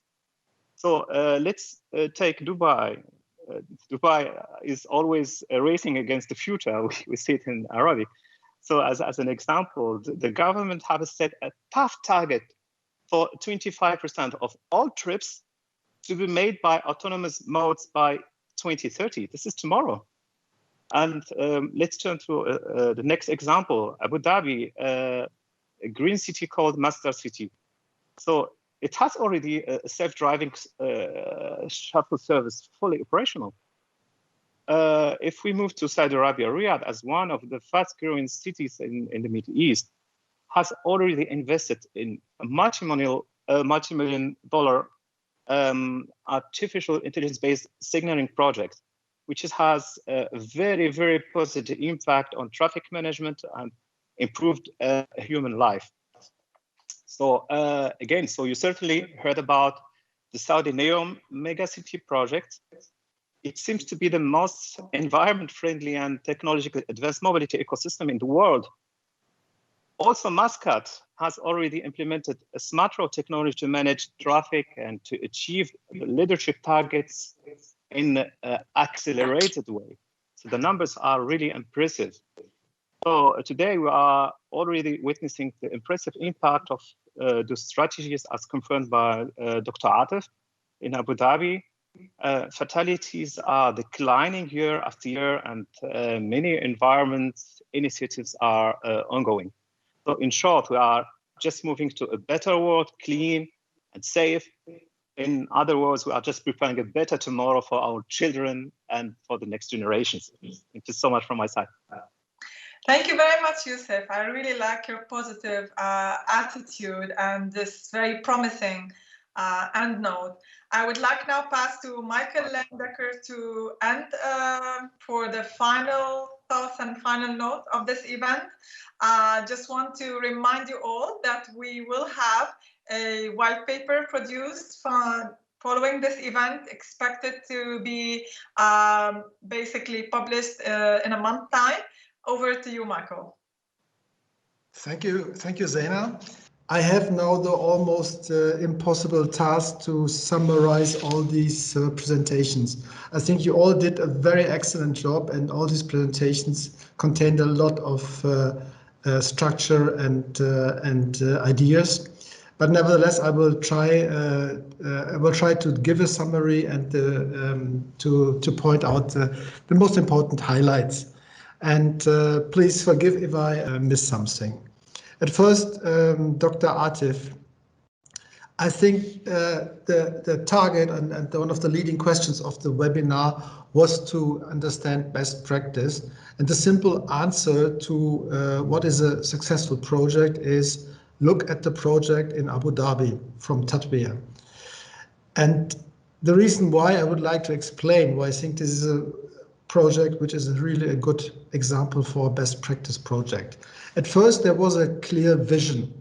So let's take Dubai. Dubai is always racing against the future. We see it in Arabic. So as an example, the government has set a tough target for 25% of all trips to be made by autonomous modes by 2030. This is tomorrow. And let's turn to the next example, Abu Dhabi, a green city called Master City. So it has already a self-driving shuttle service fully operational. If we move to Saudi Arabia, Riyadh, as one of the fast-growing cities in the Middle East, has already invested in a multi-million-dollar artificial intelligence-based signaling project, which has a very, very positive impact on traffic management and improved human life. So again, so you certainly heard about the Saudi NEOM megacity project. It seems to be the most environment-friendly and technologically advanced mobility ecosystem in the world. Also, Muscat has already implemented a smart road technology to manage traffic and to achieve the leadership targets in an accelerated way. So the numbers are really impressive. So today we are already witnessing the impressive impact of the strategies as confirmed by Dr. Atif in Abu Dhabi. Fatalities are declining year after year, and many environment initiatives are ongoing. So in short, we are just moving to a better world, clean and safe. In other words, we are just preparing a better tomorrow for our children and for the next generations. Thank you so much from my side. Thank you very much, Youssef. I really like your positive attitude and this very promising end note. I would like now pass to Michael Lendecker to end for the final thoughts and final note of this event. Just want to remind you all that we will have a white paper produced following this event, expected to be basically published in a month's time. Over to you, Michael. Thank you, Zaina. I have now the almost impossible task to summarize all these presentations. I think you all did a very excellent job, and all these presentations contained a lot of structure and ideas. But nevertheless, I will try to give a summary and to point out the most important highlights. And please forgive if I miss something. At first, Dr. Atif, I think the target and one of the leading questions of the webinar was to understand best practice. And the simple answer to what is a successful project is look at the project in Abu Dhabi from Tatweer. And the reason why I would like to explain why I think this is a project which is really a good example for a best practice project. At first, there was a clear vision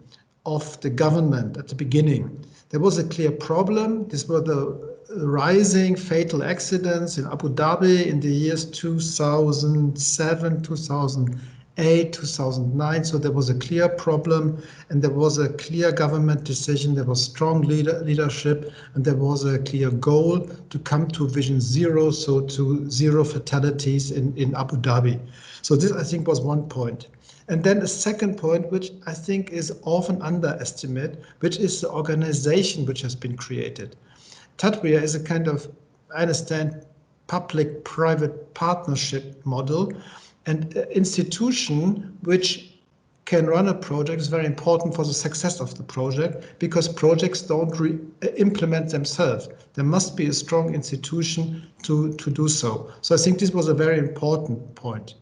of the government at the beginning. There was a clear problem. These were the rising fatal accidents in Abu Dhabi in the years 2007, 2008, 2009. So there was a clear problem and there was a clear government decision. There was strong leadership and there was a clear goal to come to Vision Zero, so to zero fatalities in Abu Dhabi. So this, I think, was one point. And then a second point, which I think is often underestimated, which is the organization which has been created. Tatweer is a kind of, I understand, public-private partnership model, and institution which can run a project is very important for the success of the project, because projects don't implement themselves. There must be a strong institution to do so. So I think this was a very important point.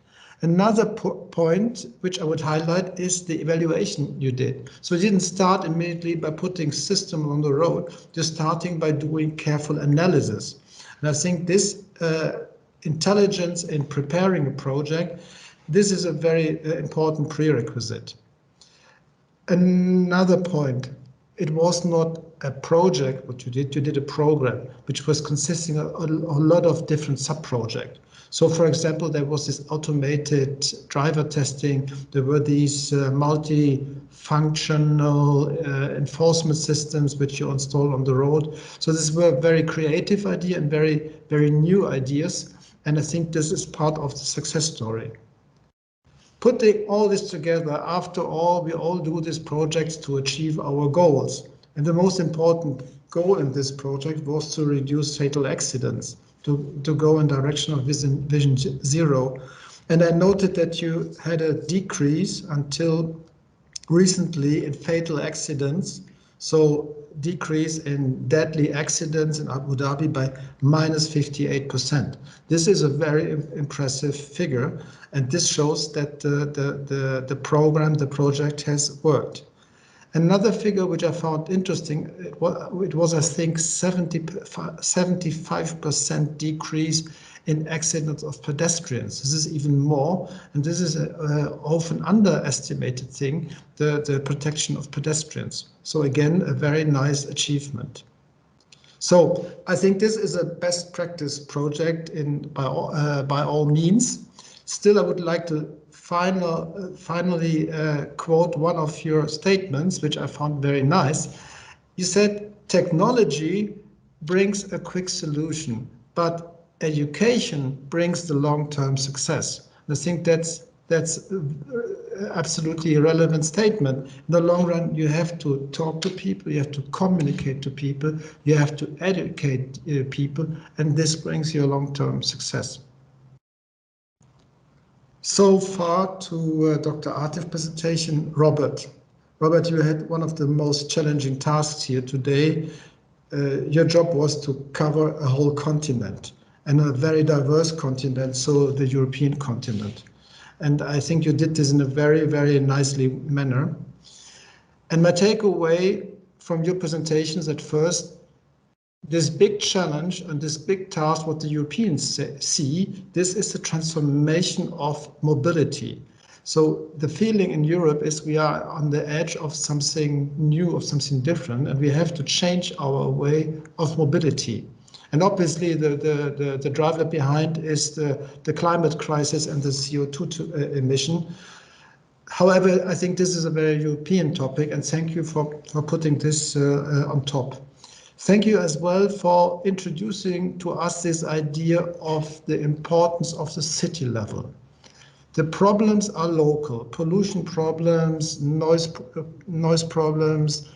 Another point which I would highlight is the evaluation you did. So you didn't start immediately by putting system on the road, just starting by doing careful analysis. And I think this intelligence in preparing a project, this is a very important prerequisite. Another point, it was not a project what you did a program which was consisting of a lot of different sub-projects. So, for example, there was this automated driver testing. There were these multi-functional enforcement systems which you install on the road. So these were very creative ideas and very, very new ideas. And I think this is part of the success story. Putting all this together, after all, we all do these projects to achieve our goals. And the most important goal in this project was to reduce fatal accidents, to go in direction of Vision Zero. And I noted that you had a decrease until recently in fatal accidents. So decrease in deadly accidents in Abu Dhabi by minus 58%. This is a very impressive figure. And this shows that the program, the project has worked. Another figure which I found interesting, it was I think 75% decrease in accidents of pedestrians. This is even more, and this is an often underestimated thing, the protection of pedestrians. So again, a very nice achievement. So I think this is a best practice project by all means. Still, I would like to finally quote one of your statements, which I found very nice. You said technology brings a quick solution, but education brings the long-term success. And I think that's absolutely a relevant statement. In the long run, you have to talk to people, you have to communicate to people, you have to educate people, and this brings you a long-term success. So far to Dr. Atif's presentation, Robert. Robert, you had one of the most challenging tasks here today. Your job was to cover a whole continent, and a very diverse continent, so the European continent. And I think you did this in a very, very nicely manner. And my takeaway from your presentations at first, this big challenge and this big task, what the Europeans see, this is the transformation of mobility. So the feeling in Europe is we are on the edge of something new, of something different, and we have to change our way of mobility. And obviously the driver behind is the climate crisis and the CO2 emission. However, I think this is a very European topic, and thank you for putting this on top. Thank you as well for introducing to us this idea of the importance of the city level. The problems are local, pollution problems, noise problems,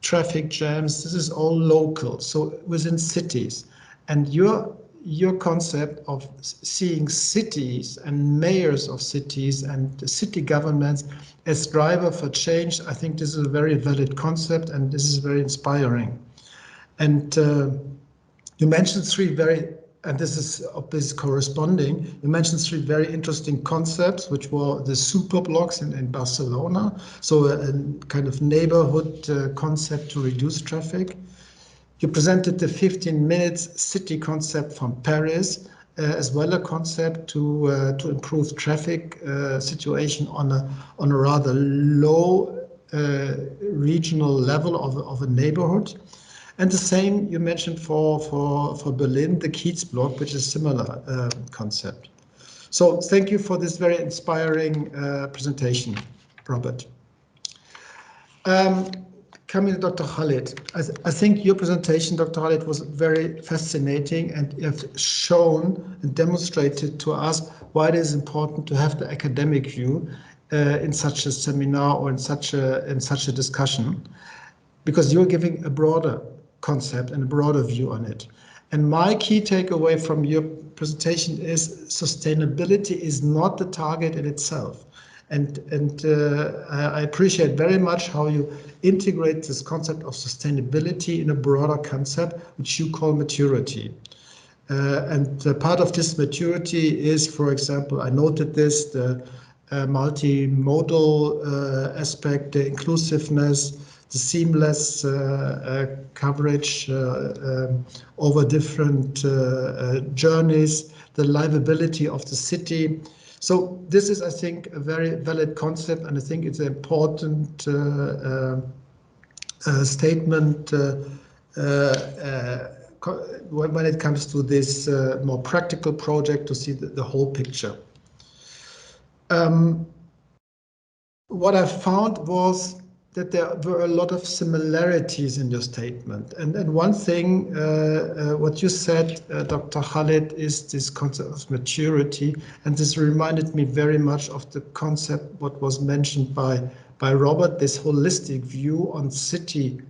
traffic jams, this is all local, so within cities. And your your concept of seeing cities and mayors of cities and city governments as driver for change, I think this is a very valid concept, and this is very inspiring. And you mentioned and this is obviously corresponding, you mentioned three very interesting concepts, which were the super blocks in Barcelona, so a kind of neighborhood concept to reduce traffic. You presented the 15 minutes city concept from Paris, as well a concept to improve traffic situation on a rather low regional level of a neighborhood. And the same you mentioned for Berlin, the Kiez block, which is a similar concept. So thank you for this very inspiring presentation, Robert. Coming to Dr. Khaled, I think your presentation, Dr. Khaled, was very fascinating, and you have shown and demonstrated to us why it is important to have the academic view in such a seminar or in such a discussion, because you're giving a broader concept and a broader view on it. And my key takeaway from your presentation is sustainability is not the target in itself. And I appreciate very much how you integrate this concept of sustainability in a broader concept, which you call maturity. And part of this maturity is, for example, I noted this, the multimodal aspect, the inclusiveness, the seamless coverage over different journeys, the livability of the city. So this is, I think, a very valid concept, and I think it's an important statement when it comes to this more practical project, to see the whole picture. What I found was that there were a lot of similarities in your statement. And one thing, what you said, Dr. Khaled, is this concept of maturity. And this reminded me very much of the concept, what was mentioned by Robert, this holistic view on city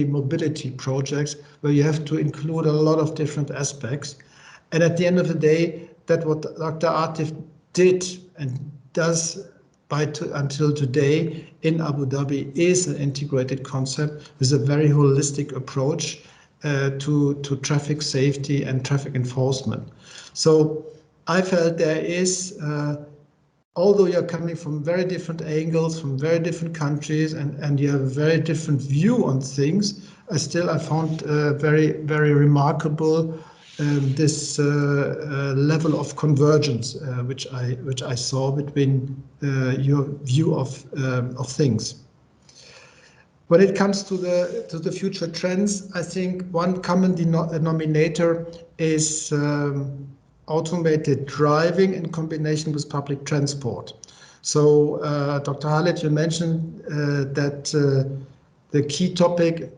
mobility projects, where you have to include a lot of different aspects. And at the end of the day, that what Dr. Atif did and does until today in Abu Dhabi is an integrated concept with a very holistic approach to traffic safety and traffic enforcement. So I felt there is, although you're coming from very different angles, from very different countries, and you have a very different view on things, I found very, very remarkable this level of convergence, which I saw between your view of things. When it comes to the future trends, I think one common denominator is automated driving in combination with public transport. So, Dr. Khaled, you mentioned that the key topic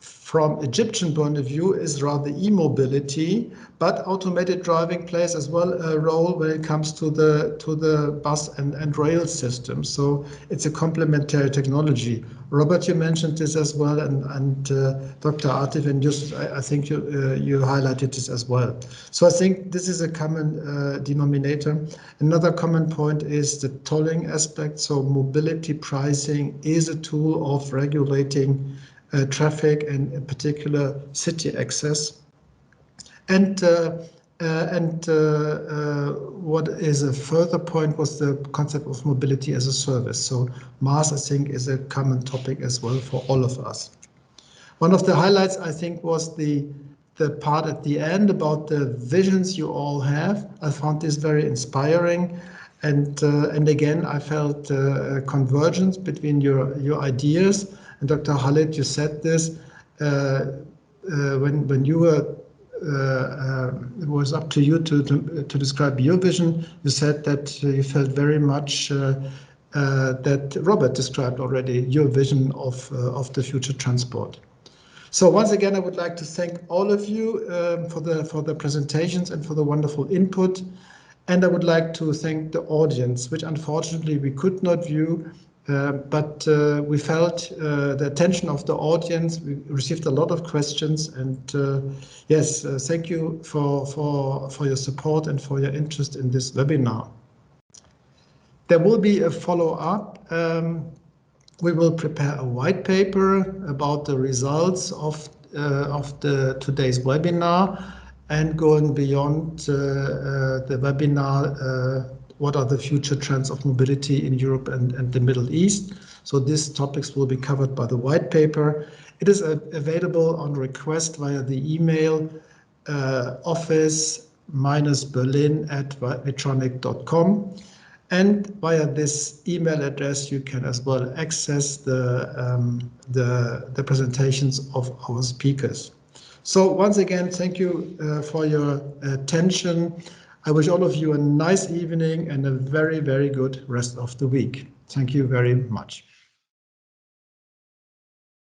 from Egyptian point of view is rather e-mobility, but automated driving plays as well a role when it comes to the bus and rail system. So it's a complementary technology. Robert, you mentioned this as well, and Dr. Atif, and I think you highlighted this as well. So I think this is a common denominator. Another common point is the tolling aspect. So mobility pricing is a tool of regulating traffic and in particular city access. And what is a further point was the concept of mobility as a service. So MaaS, I think, is a common topic as well for all of us. One of the highlights, I think, was the part at the end about the visions you all have. I found this very inspiring. And again, I felt convergence between your ideas. And Dr. Khaled, you said this when you were. It was up to you to describe your vision. You said that you felt very much that Robert described already your vision of the future transport. So once again, I would like to thank all of you for the presentations and for the wonderful input. And I would like to thank the audience, which unfortunately we could not view but we felt the attention of the audience. We received a lot of questions, and yes, thank you for your support and for your interest in this webinar. There will be a follow-up. We will prepare a white paper about the results of today's webinar, and going beyond the webinar, what are the future trends of mobility in Europe and the Middle East. So these topics will be covered by the white paper. It is available on request via the email office-berlin@vetronic.com. And via this email address, you can as well access the presentations of our speakers. So once again, thank you for your attention. I wish all of you a nice evening and a very, very good rest of the week. Thank you very much.